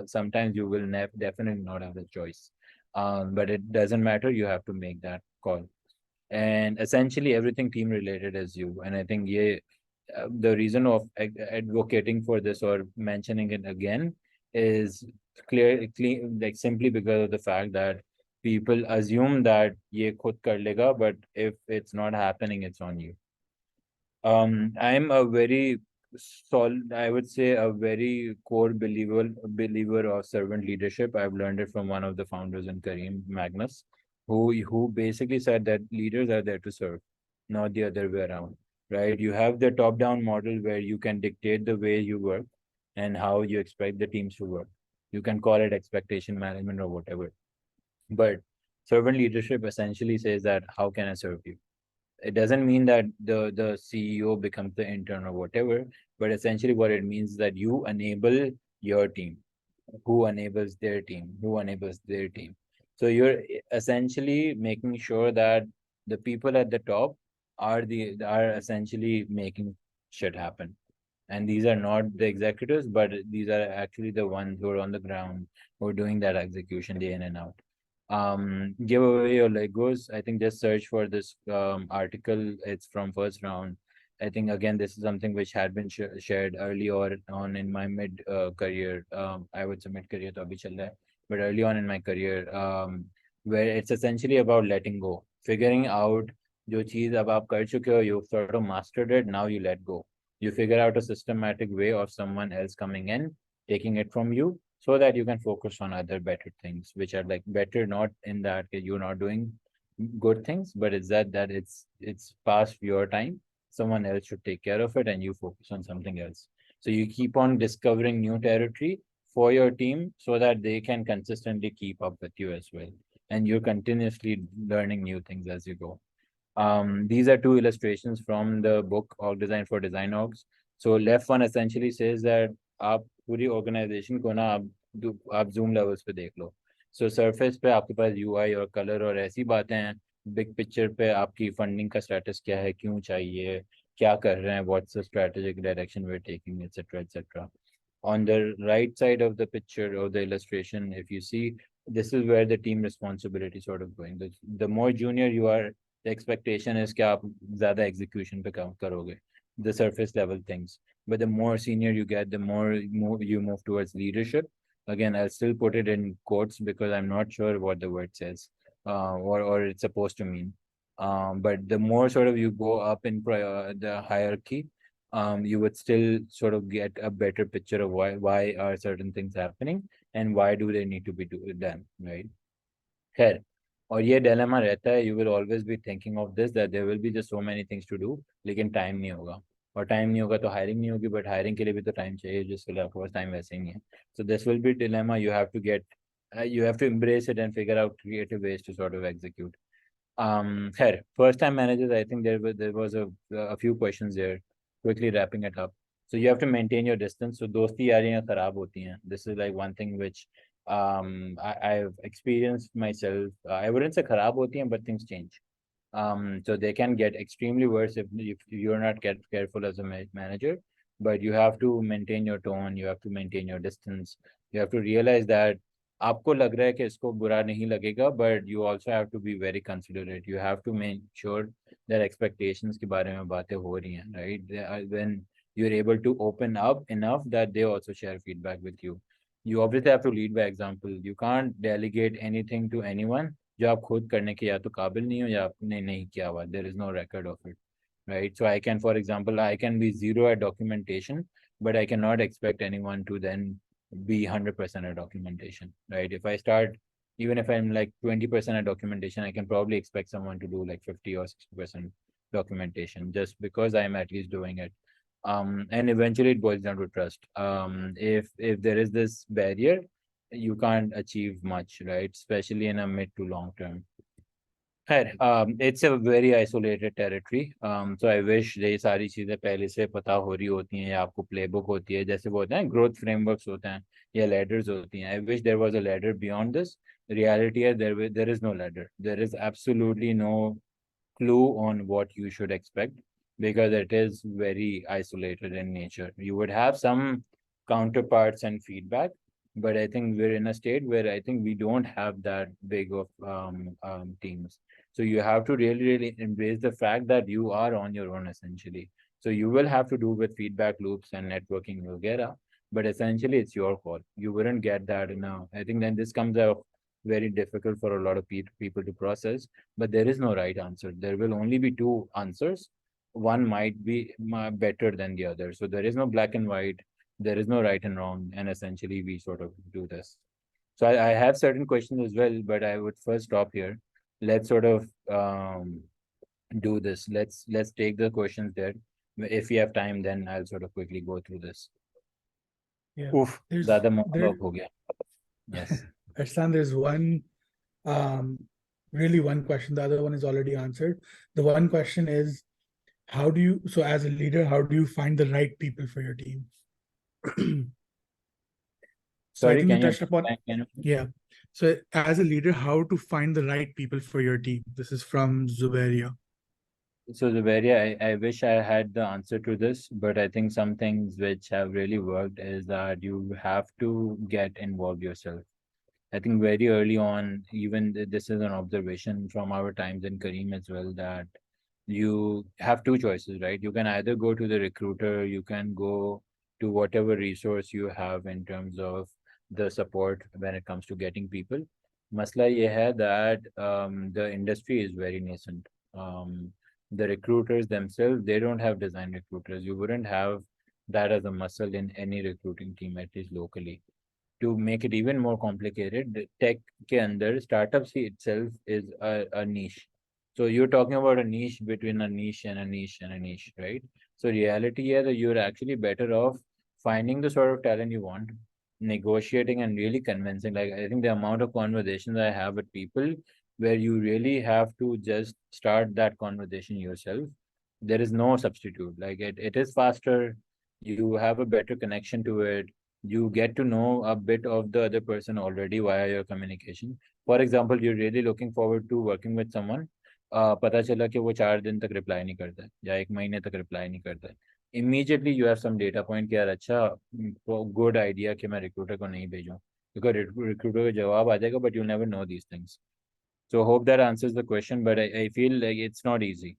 [SPEAKER 1] sometimes you will definitely not have a choice. But it doesn't matter. You have to make that call. And essentially, everything team related is you. And I think the reason of advocating for this or mentioning it again is clean, like simply because of the fact that people assume that ye khud kar lega, but if it's not happening, it's on you. I'm a very solid, I would say a very core believer of servant leadership. I've learned it from one of the founders in Kareem Magnus, who basically said that leaders are there to serve, not the other way around. Right? You have the top-down model where you can dictate the way you work and how you expect the teams to work. You can call it expectation management or whatever. But servant leadership essentially says that how can I serve you? It doesn't mean that the CEO becomes the intern or whatever, but essentially what it means is that you enable your team, who enables their team, who enables their team. So you're essentially making sure that the people at the top are essentially making shit happen. And these are not the executives, but these are actually the ones who are on the ground who are doing that execution day in and out. Give away your Legos. I think just search for this article. It's from first round. I think again this is something which had been shared early on in my mid career. I would say mid career to abhi chal raha hai, but early on in my career, where it's essentially about letting go, figuring out जो चीज अब आप कर चुके हो, you sort of mastered it. Now you let go. You figure out a systematic way of someone else coming in, taking it from you, so that you can focus on other better things, which are like better not in that you're not doing good things, but it's that it's past your time. Someone else should take care of it and you focus on something else. So you keep on discovering new territory for your team so that they can consistently keep up with you as well. And you're continuously learning new things as you go. These are two illustrations from the book Org Design for Design Orgs. So left one essentially says that आप पूरी organization को ना आप zoom levels पे देख लो. So surface पे आपके पास UI और color और ऐसी बातें हैं. Big picture पे आपकी funding का status क्या है, क्यों चाहिए, क्या कर रहे हैं, what's the strategic direction we're taking, etc., etc. On the right side of the picture or the illustration, if you see, this is where the team responsibility sort of going. The more junior you are, the expectation is कि आप ज़्यादा execution पे काम करोगे, the surface level things. But the more senior you get, the more you move towards leadership. Again, I'll still put it in quotes because I'm not sure what the word says, or it's supposed to mean. But the more sort of you go up in the hierarchy, you would still sort of get a better picture of why are certain things happening and why do they need to be done, right? खैर, और ये dilemma रहता है, you will always be thinking of this, that there will be just so many things to do, लेकिन time नहीं होगा, और time नहीं होगा तो हायरिंग नहीं होगी, बट हायरिंग के लिए भी तो टाइम चाहिए, जिसके लिए आपके पास टाइम वैसे ही नहीं है. So this will be dilemma, you have to get, you have to embrace it and figure out creative ways to sort of execute. Khair, first time managers, I think there was a few questions there. Quickly wrapping it up. So you have to maintain your distance. So दोस्ती यारियां खराब होती हैं. This is like one thing which I've experienced myself. I wouldn't say खराब होती हैं, but things change. So they can get extremely worse if you're not careful as a manager. But you have to maintain your tone. You have to maintain your distance. You have to realize that आपको लग रहा है कि इसको बुरा नहीं लगेगा, but you also have to be very considerate. You have to make sure that expectations के बारे में बातें हो रही हैं, right? When you're able to open up enough that they also share feedback with you. You obviously have to lead by example. You can't delegate anything to anyone जो आप खुद करने के या तो काबिल नहीं हो या आपने नहीं किया हुआ. There is no record of it, right? So I can, for example, I can be zero at documentation, but I cannot expect anyone to then be 100% at documentation, right? If I start, even if I'm like 20% at documentation, I can probably expect someone to do like 50 or 60% documentation just because I'm at least doing it. And eventually it boils down to trust. If there is this barrier, you can't achieve much, right? Especially in a mid to long term. It's a very isolated territory. So I wish ये सारी चीज़ें पहले से पता हो रही होती हैं, या आपको प्लेबुक होती है, जैसे वो होते हैं ग्रोथ फ्रेमवर्क्स होते हैं या लेडर्स होती हैं. I wish there was a ladder beyond this. Reality है, there is no ladder. There is absolutely no clue on what you should expect because it is very isolated in nature. You would have some counterparts and feedback, but I think we're in a state where I think we don't have that big of teams. So you have to really embrace the fact that you are on your own essentially. So you will have to do with feedback loops and networking, etc. But essentially, it's your call. You wouldn't get that in a. I think then this comes out very difficult for a lot of people to process. But there is no right answer. There will only be two answers. One might be better than the other. So there is no black and white. There is no right and wrong. And essentially, we sort of do this. So I have certain questions as well, but I would first stop here. Let's sort of do this. Let's take the questions there. If we have time, then I'll sort of quickly go through this.
[SPEAKER 2] Yeah.
[SPEAKER 1] Oof, ज़्यादा monologue हो गया. Yes.
[SPEAKER 2] Arsalan, there's one, really one question. The other one is already answered. The one question is, so as a leader, how do you find the right people for your team? So
[SPEAKER 1] Sorry,
[SPEAKER 2] I think
[SPEAKER 1] can
[SPEAKER 2] you touched upon,
[SPEAKER 1] can
[SPEAKER 2] yeah. So as a leader, how to find the right people for your team? This is from Zubaria.
[SPEAKER 1] So Zubaria, I wish I had the answer to this, but I think some things which have really worked is that you have to get involved yourself. I think very early on, even this is an observation from our times in Kareem as well, that you have two choices, right? You can either go to the recruiter, you can go to whatever resource you have in terms of the support when it comes to getting people. Masla ye hai that the industry is very nascent. The recruiters themselves, they don't have design recruiters. You wouldn't have that as a muscle in any recruiting team, at least locally. To make it even more complicated, the tech ke andar startups itself is a niche. So you're talking about a niche between a niche and a niche and a niche, right? So reality is that you're actually better off finding the sort of talent you want, negotiating and really convincing. Like I think the amount of conversations I have with people where you really have to just start that conversation yourself. There is no substitute. Like it is faster. You have a better connection to it. You get to know a bit of the other person already via your communication. For example, you're really looking forward to working with someone. पता चला कि वो 4 दिन तक reply नहीं करता है या 1 महीने तक रिप्लाई नहीं करता है. Immediately you have some data point कि यार अच्छा good idea कि मैं recruiter को नहीं भेजूं because recruiter का जवाब आ जाएगा, but you never know these things. So hope that answers the question, but I feel like it's not easy.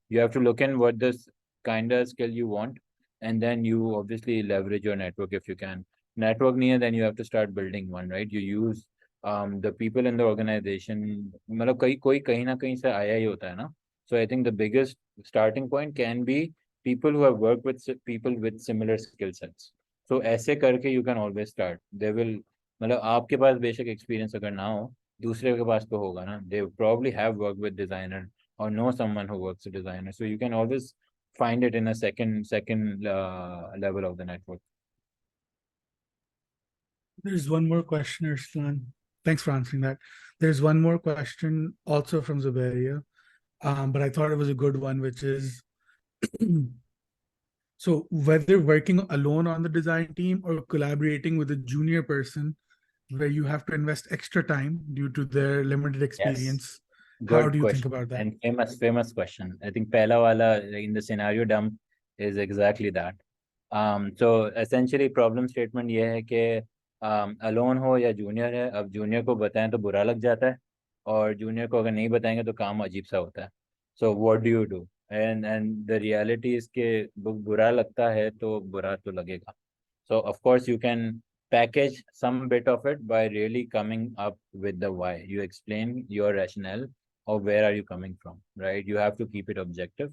[SPEAKER 1] You have to look in what this kind of skill you want, and then you obviously leverage your network if you can. Network near, then you have to start building one, right? You use the people in the organization. मतलब कोई कहीं ना कहीं से आया ही होता है ना. So I think the biggest starting point can be people who have worked with people with similar skill sets. So ऐसे करके you can always start. They will मतलब आपके पास बेशक experience अगर ना हो, दूसरे के पास तो होगा ना. They probably have worked with designer or know someone who works with designer, so you can always find it in a second level of the network.
[SPEAKER 2] There's one more question, Arslan. Thanks for answering that. There's one more question also from Zubaria, but I thought it was a good one, which is so whether working alone on the design team or collaborating with a junior person where you have to invest extra time due to their limited
[SPEAKER 1] Yes.
[SPEAKER 2] experience, how
[SPEAKER 1] Good
[SPEAKER 2] do you think
[SPEAKER 1] question
[SPEAKER 2] about that?
[SPEAKER 1] and famous question. I think pehla wala in the scenario dump is exactly that. So essentially problem statement ये है कि alone हो या junior है, अब junior को बताएं तो बुरा लग जाता है, और junior को अगर नहीं बताएंगे तो काम अजीब सा होता है. So what do you do? And the reality is कि बुरा लगता है तो बुरा तो लगेगा. So of course you can package some bit of it by really coming up with the why. You explain your rationale or where are you coming from, right? You have to keep it objective.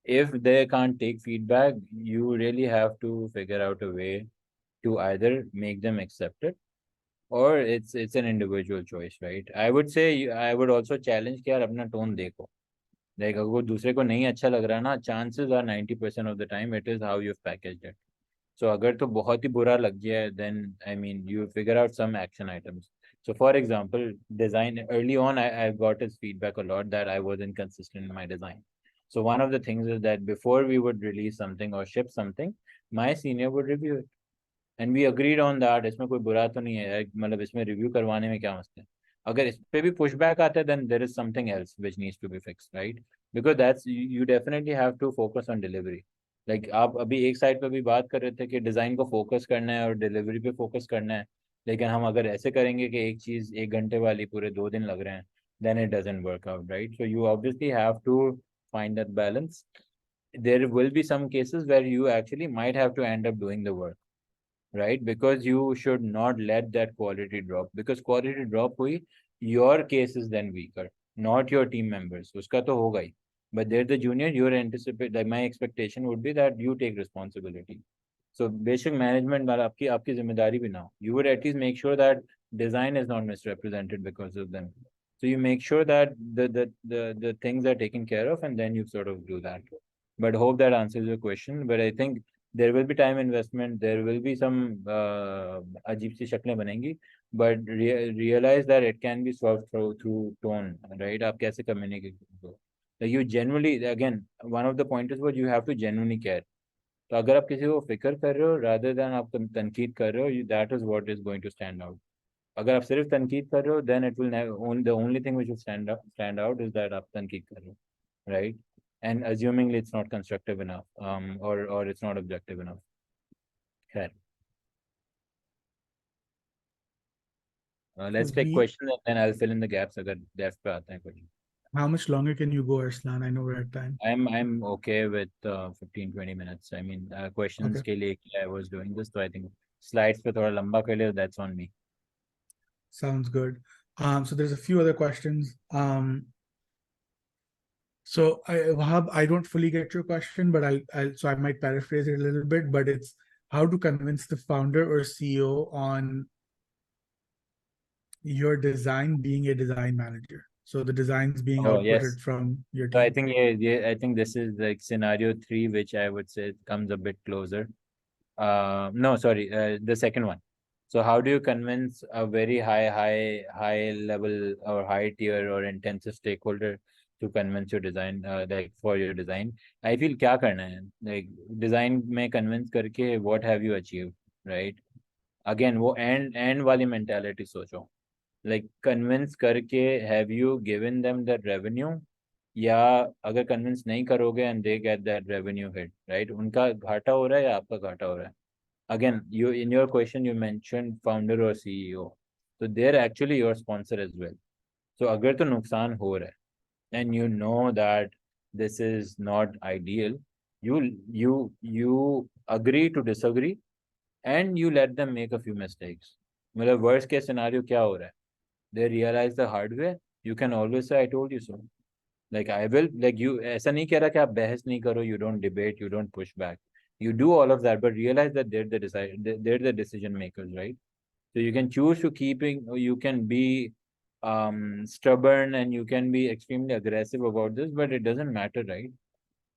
[SPEAKER 1] If they can't take feedback, you really have to figure out a way to either make them accept it, or it's an individual choice, right? I would say I would also challenge कि यार अपना tone देखो. Like अगर दूसरे को नहीं अच्छा लग रहा ना, chances are 90% of the time it is how you've packaged it. So अगर तो बहुत ही बुरा लग गया है, then I mean you figure out some action items. So for example, design early on, I got his feedback a lot that I was inconsistent in my design. So one of the things is that before we would release something or ship something, my senior would review it. And we agreed on that. इसमें कोई बुरा तो नहीं है, मतलब इसमें review करवाने में क्या मसला है. अगर इस पे भी pushback आता है, then there is something else which needs to be fixed, right? Because that's you definitely have to focus on delivery. Like आप अभी एक साइड पे भी बात कर रहे थे कि डिजाइन को फोकस करना है और डिलीवरी पे फोकस करना है, लेकिन हम अगर ऐसे करेंगे कि एक चीज 1 घंटे वाली पूरे 2 दिन लग रहे हैं, then it doesn't work out, right? So you obviously have to find that balance. There will be some cases where you actually might have to end up doing the work, right? Because you should not let that quality drop, because quality drop hui, your case is then weaker, not your team members. Uska to hoga hi. But they're the junior, your anticipate, like my expectation would be that you take responsibility. So basic management वाला आपकी जिम्मेदारी भी ना हो. You would at least make sure that design is not misrepresented because of them. So you make sure that the things are taken care of, and then you sort of do that. But hope that answers your question. But I think there will be time investment. There will be some अजीब सी शक्लें बनेंगी. But realize that it can be solved through tone, right? आप कैसे communicate करो. So you genuinely, again, one of the pointers was you have to genuinely care. तो अगर आप किसी को फिक्र कर रहे हो rather than आप तनकीद कर रहे हो, that is what is going to stand out. अगर आप सिर्फ तनकीद कर रहे हो, then it will never, the only thing which will stand out is that आप तनकीद कर रहे हो, right? And assumingly it's not constructive enough, or it's not objective enough. खैर, let's
[SPEAKER 2] So
[SPEAKER 1] take questions and then I'll fill in the gaps अगर depth पे आते हैं कुछ.
[SPEAKER 2] how much longer can you go, Arslan? I know we're at time.
[SPEAKER 1] I'm okay with 15-20 minutes. I mean, questions
[SPEAKER 2] Okay,
[SPEAKER 1] के लिए I was doing this, so I think slides पे थोड़ा लंबा कर लिया, that's on me.
[SPEAKER 2] sounds good. So there's a few other questions. So Wahab, I don't fully get your question, but so I might paraphrase it a little bit, but it's how to convince the founder or CEO on your design being a design manager. So the designs being
[SPEAKER 1] Oh yes.
[SPEAKER 2] outputted from your
[SPEAKER 1] So I
[SPEAKER 2] team.
[SPEAKER 1] think I think this is like scenario 3, which I would say comes a bit closer. No, sorry, the second one. So how do you convince a very high level or high tier or intensive stakeholder to convince your design, like for your design? I feel क्या करना है, like design में convince करके what have you achieved, right? Again वो end वाली mentality सोचो. Like convince करके have you given them the revenue, या अगर कन्विंस नहीं करोगे and they get that revenue hit, right? उनका घाटा हो रहा है या आपका घाटा हो रहा है? Again you in your question you mention founder और सीईओ, तो there actually your sponsor as well. So अगर तो नुकसान हो रहा है and you know that this is not ideal, you you agree to disagree and you let them make a few mistakes. मतलब worst case scenario क्या हो रहा है? They realize the hard way. You can always say I told you so. Like I will, like you, ऐसा नहीं कह रहा कि आप बहस नहीं करो, you don't debate, you don't push back, you do all of that, but realize that they're the decision makers, right? So you can choose to keeping, or you can be stubborn and you can be extremely aggressive about this, but it doesn't matter, right?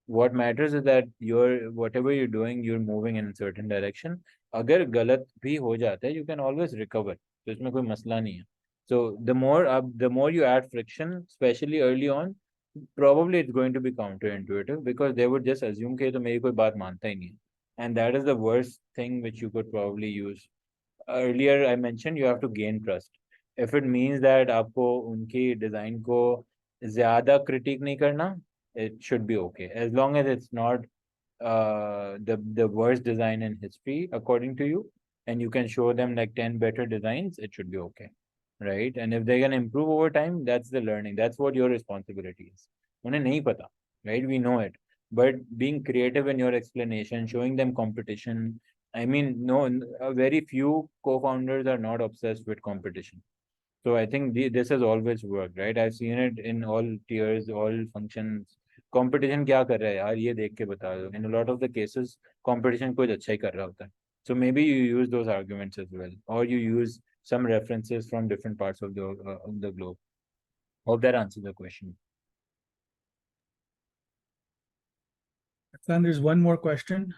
[SPEAKER 1] What matters is that whatever you're doing, you're moving in a certain direction. अगर गलत भी हो जाता है, you can always recover. तो इसमें कोई मसला नहीं है. So the more you add friction, especially early on, probably it's going to be counterintuitive because they would just assume कि ये तो मेरी कोई बात मानता ही नहीं है. And that is the worst thing which you could probably use. Earlier I mentioned you have to gain trust. If it means that आपको उनकी डिजाइन को ज्यादा क्रिटिक नहीं करना, it should be okay as long as it's not the worst design in history according to you, and you can show them like 10 better designs, it should be okay, right? And if they can improve over time, that's the learning, that's what your responsibility is. उन्हें नहीं पता, right? We know it, but being creative in your explanation, showing them competition. I mean, no, very few co-founders are not obsessed with competition. So I think this has always worked, right? I've seen it in all tiers, all functions. Competition क्या कर रहा है यार, ये देख के बता दो. In a lot of the cases, competition कुछ अच्छा ही कर रहा होता है. So maybe you use those arguments as well, or you use some references from different parts of the globe. Hope that answers the question.
[SPEAKER 2] Then there's one more question.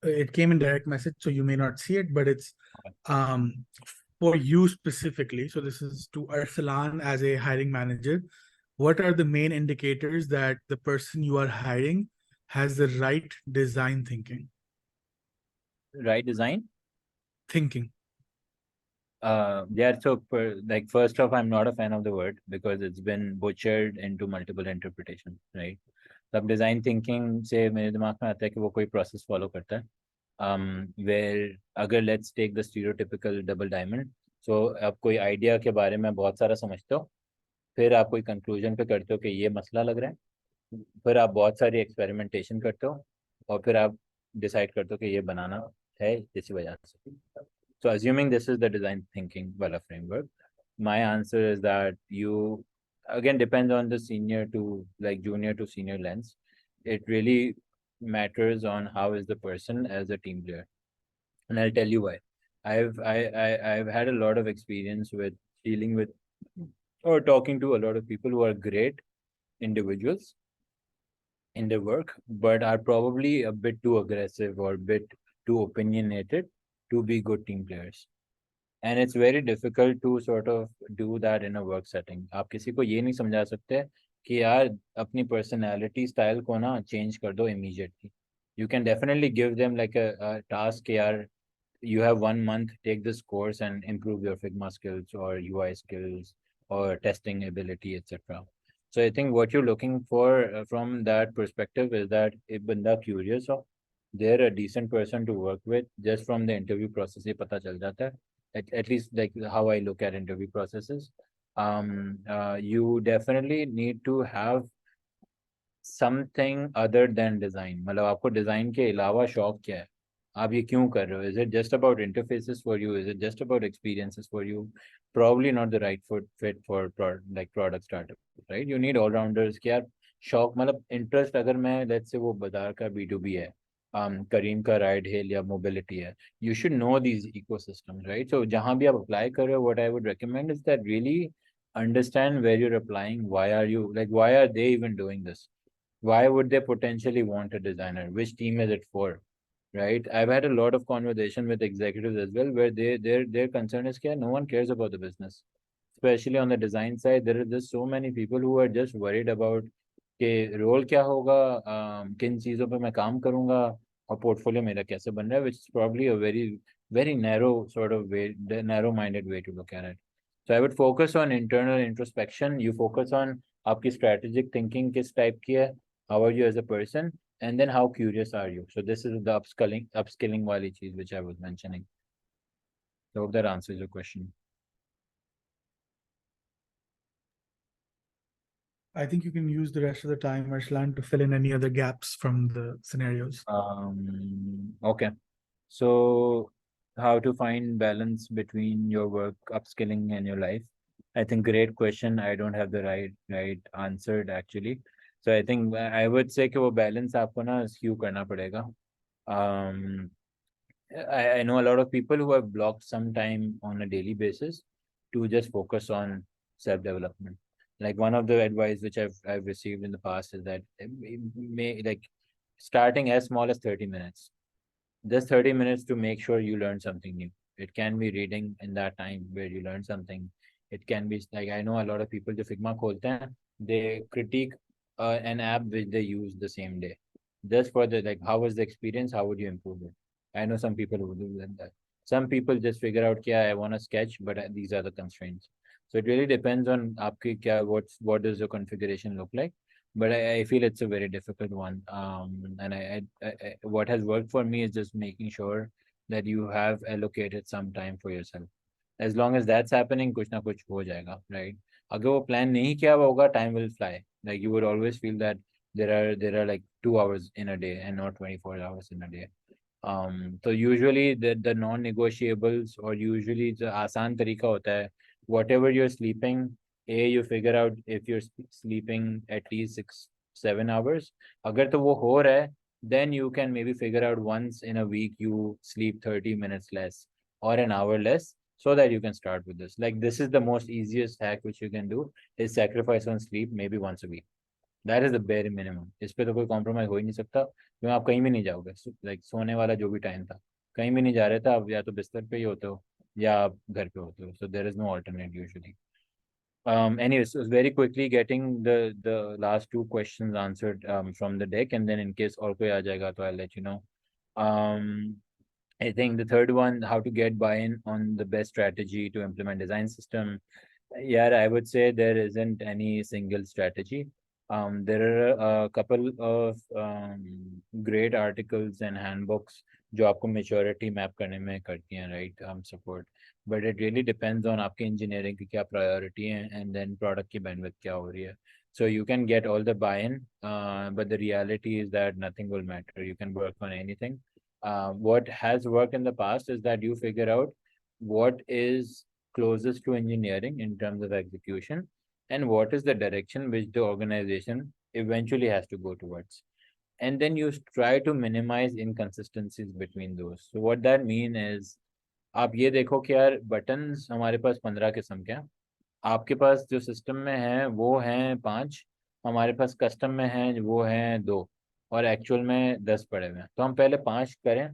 [SPEAKER 2] It came in direct message, so you may not see it, but it's for you specifically. So this is to Arsalan as a hiring manager. What are the main indicators that the person you are hiring has the right design thinking?
[SPEAKER 1] Right design?
[SPEAKER 2] Thinking.
[SPEAKER 1] Yeah, so like first off, I'm not a fan of the word because it's been butchered into multiple interpretations, right? तब design thinking से मेरे दिमाग में आता है कि वो कोई प्रोसेस फॉलो करता है, वेयर अगर let's take the stereotypical double diamond. So आप कोई आइडिया के बारे में बहुत सारा समझते हो, फिर आप कोई कंक्लूजन पे करते हो कि ये मसला लग रहा है, फिर आप बहुत सारी एक्सपेरिमेंटेशन करते हो, और फिर आप डिसाइड करते हो कि ये बनाना है इसी वजह से. So assuming this is the design thinking wala framework, my answer is that you again depends on the senior to like junior to senior lens. It really matters on how is the person as a team player, and I'll tell you why. I've had a lot of experience with dealing with or talking to a lot of people who are great individuals in their work, but are probably a bit too aggressive or a bit too opinionated to be good team players. And it's very difficult to sort of do that in a work setting. आप किसी को ये नहीं समझा सकते कि यार अपनी personality style को ना change कर दो immediately. You can definitely give them like a task कि यार you have 1 month, take this course and improve your Figma skills or UI skills or testing ability, etc. So I think what you're looking for from that perspective is that if banda curious हो, they're a decent person to work with. Just from the interview process ही पता चल जाता है. At least like how I look at interview processes. You definitely need to have something other than design. मतलब आपको design के अलावा शौक क्या है, आप ये क्यों कर रहे हो? Is it just about interfaces for you? Is it just about experiences for you? Probably not the right fit for like product startup, right? You need all rounders कि यार शौक मतलब interest अगर मैं let's say वो बाजार का B2B है, करीम का राइड हेल या मोबिलिटी है, you should know these ecosystems, right? So जहाँ भी आप apply कर रहे हो, what I would recommend is that really understand where you're applying, why are you like why are they even doing this? Why would they potentially want a designer? Which team is it for? Right? I've had a lot of conversation with executives as well, where their concern is that no one cares about the business. Especially on the design side, there are just so many people who are just worried about कि role क्या होगा, किन चीज़ों पे मैं काम करूंगा, और पोर्टफोलियो मेरा कैसे बन रहा है, which is probably a very narrow sort of way, narrow minded way to look at it. So I would focus on internal introspection. You focus on आपकी strategic thinking किस type की है, how are you as a person, and then how curious are you. So this is the upskilling wali cheez which I was mentioning. So hope that answers your question.
[SPEAKER 2] I think you can use the rest of the time, Arsalan, to fill in any other gaps from the scenarios.
[SPEAKER 1] Okay. So how to find balance between your work, upskilling, and your life? I think great question. I don't have the right answered actually. So I think I would say कि वो balance आपको ना skew करना पड़ेगा. I know a lot of people who have blocked some time on a daily basis to just focus on self-development. Like one of the advice which I've received in the past is that may like starting as small as 30 minutes, just 30 minutes to make sure you learn something new. It can be reading in that time where you learn something. It can be like I know a lot of people जो Figma खोलते हैं, they critique an app which they use the same day, just for the like how was the experience, how would you improve it. I know some people who do that. Some people just figure out क्या I want to sketch, but these are the constraints. So it really depends on आपकी क्या what does your configuration look like. But I feel it's a very difficult one. And what has worked for me is just making sure that you have allocated some time for yourself. As long as that's happening, कुछ ना कुछ हो जाएगा, right? अगर वो plan नहीं किया हुआ होगा, time will fly. Like you would always feel that there are like 2 hours in a day and not 24 hours in a day. So usually the non-negotiables or usually the आसान तरीका होता है, whatever you're sleeping, you figure out if you're sleeping at least 6-7 hours. अगर तो वो हो रहा है, then you can maybe figure out once in a week you sleep 30 minutes less or an hour less so that you can start with this. Like this is the most easiest hack which you can do is sacrifice on sleep maybe once a week. That is the bare minimum. इस पे तो कोई compromise हो ही नहीं सकता क्योंकि आप कहीं भी नहीं जाओगे. लाइक सोने वाला जो भी टाइम था, कहीं भी नहीं जा रहे थे आप, या तो बिस्तर पे ही होते हो या आप घर पे होते हो. So there is no alternate usually. Anyways, so very quickly getting the last two questions answered from the deck, and then in case और कोई आ जाएगा तो I'll let you know. um, I think the third one, how to get buy-in on the best strategy to implement design system. Yeah, I would say there isn't any single strategy. There are a couple of great articles and handbooks जो आपको maturity map करने में करती हैं, right? Support. But it really depends on आपकी engineering की क्या priority है and then product की bandwidth क्या हो रही है. So you can get all the buy-in, but the reality is that nothing will matter. You can work on anything. What has worked in the past is that you figure out what is closest to engineering in terms of execution and what is the direction which the organization eventually has to go towards. And then you try to minimize inconsistencies between those. So what that mean is आप ये देखो कि यार buttons हमारे पास 15 किस्म के हैं, आपके पास जो सिस्टम में है वो हैं 5, हमारे पास कस्टम में है वो हैं 2 और एक्चुअल में 10 पड़े हुए हैं. तो हम पहले 5 करें.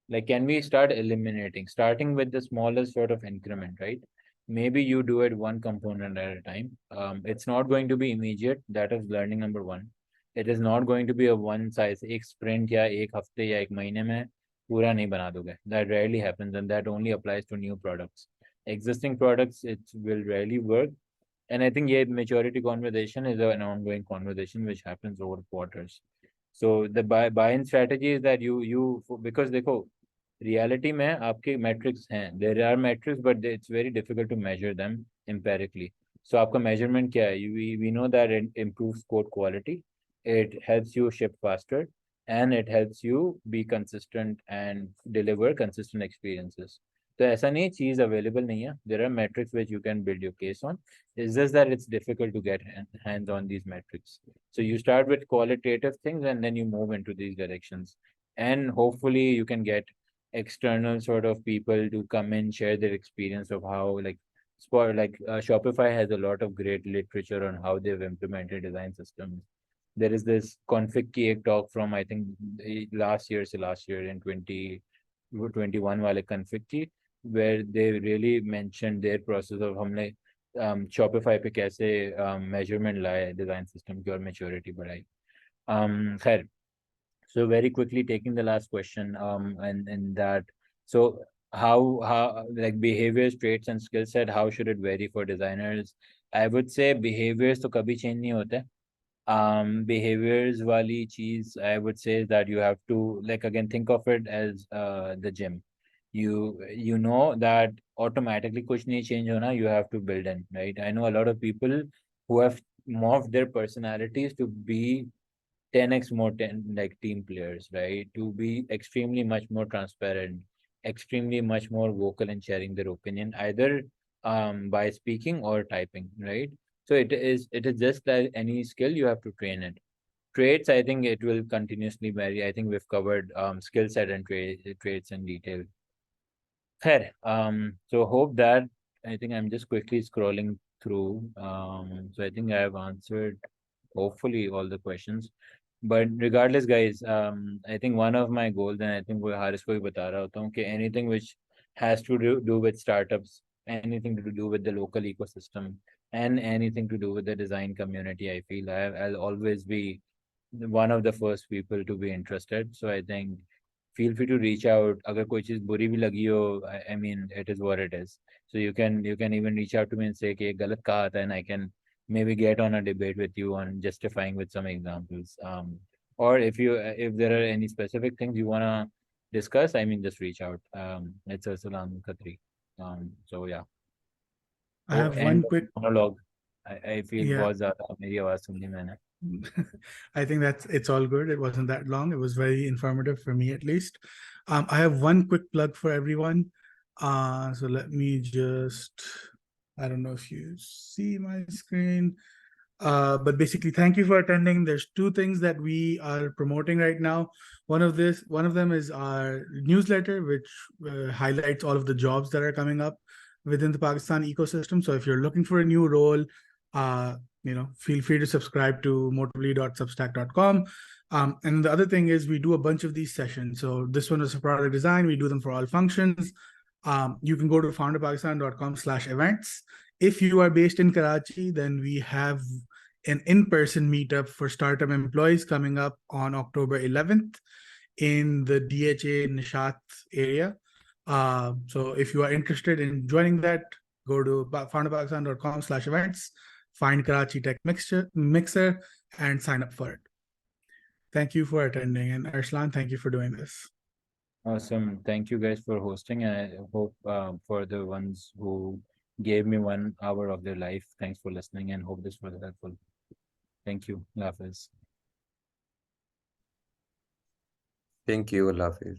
[SPEAKER 1] Like can we start eliminating, starting with the smallest sort of increment, right? Maybe you do it one component at a time. It's not going to be immediate. That is learning number one. It is not going to be a one size एक sprint या एक हफ्ते या एक महीने में पूरा नहीं बना दोगे. That rarely happens, and that only applies to new products. Existing products, it will rarely work. And I think yeah, maturity conversation is an ongoing conversation which happens over quarters. So the buy-in strategy is that you because देखो reality में आपके metrics हैं, there are metrics but it's very difficult to measure them empirically. So आपका measurement क्या है? We know that it improves code quality, it helps you ship faster, and it helps you be consistent and deliver consistent experiences. तो ऐसा नहीं चीज available नहीं है. There are metrics which you can build your case on. It's just that it's difficult to get hands on these metrics. So you start with qualitative things and then you move into these directions. And hopefully you can get external sort of people to come and share their experience of how Shopify has a lot of great literature on how they've implemented design systems. There is this config की एक talk from I think last year in 2021 वाले config की, where they really mentioned their process of हमने Shopify पे कैसे measurement लाए design system की और maturity बढ़ाई. खैर, so very quickly taking the last question, and that, so how like behaviors, traits, and skill set, how should it vary for designers? I would say behaviors तो कभी change नहीं होते. Behaviors wali cheese, I would say that you have to like again think of it as the gym. You know that automatically kuch nahi change hona, you have to build in, right? I know a lot of people who have morphed their personalities to be 10x more like team players, right? To be extremely much more transparent, extremely much more vocal in sharing their opinion, either by speaking or typing, right? So it is just like any skill, you have to train it. Traits, I think it will continuously vary. I think we've covered skill set and traits in detail. Khair, so hope that I think I'm just quickly scrolling through. So I think I've answered hopefully all the questions. But regardless, guys, I think one of my goals, and I think वो हारिस को भी बता रहा होता हूँ कि anything which has to do with startups, anything to do with the local ecosystem, and anything to do with the design community, I feel I'll always be one of the first people to be interested. So I think feel free to reach out. अगर कोई चीज़ बुरी भी लगी हो, I mean, it is what it is. So you can even reach out to me and say कि ये गलत कहा था, and I can maybe get on a debate with you on justifying with some examples. Or if there are any specific things you wanna discuss, I mean, just reach out. It's Arsalan Khatri. So yeah.
[SPEAKER 2] I
[SPEAKER 1] Oh,
[SPEAKER 2] have
[SPEAKER 1] and
[SPEAKER 2] one quick,
[SPEAKER 1] monologue. I feel
[SPEAKER 2] yeah.
[SPEAKER 1] बहुत ज़्यादा मेरी आवाज़ सुननी मैंने.
[SPEAKER 2] I think it's all good. It wasn't that long. It was very informative for me at least. I have one quick plug for everyone. So let me just, I don't know if you see my screen. But basically, thank you for attending. There's two things that we are promoting right now. One of them is our newsletter, which highlights all of the jobs that are coming up within the Pakistan ecosystem. So if you're looking for a new role, feel free to subscribe to motively.substack.com. And the other thing is we do a bunch of these sessions. So this one is a product design. We do them for all functions. You can go to founderpakistan.com/events. If you are based in Karachi, then we have an in-person meetup for startup employees coming up on October 11th in the DHA Nishat area. So if you are interested in joining that, go to founderpakistan.com/events, find Karachi Tech Mixer, and sign up for it. Thank you for attending. And Arsalan, thank you for doing this.
[SPEAKER 1] Awesome. Thank you guys for hosting. And I hope for the ones who gave me 1 hour of their life, thanks for listening and hope this was helpful. Thank you. Allah Hafiz.
[SPEAKER 3] Thank you, Allah Hafiz.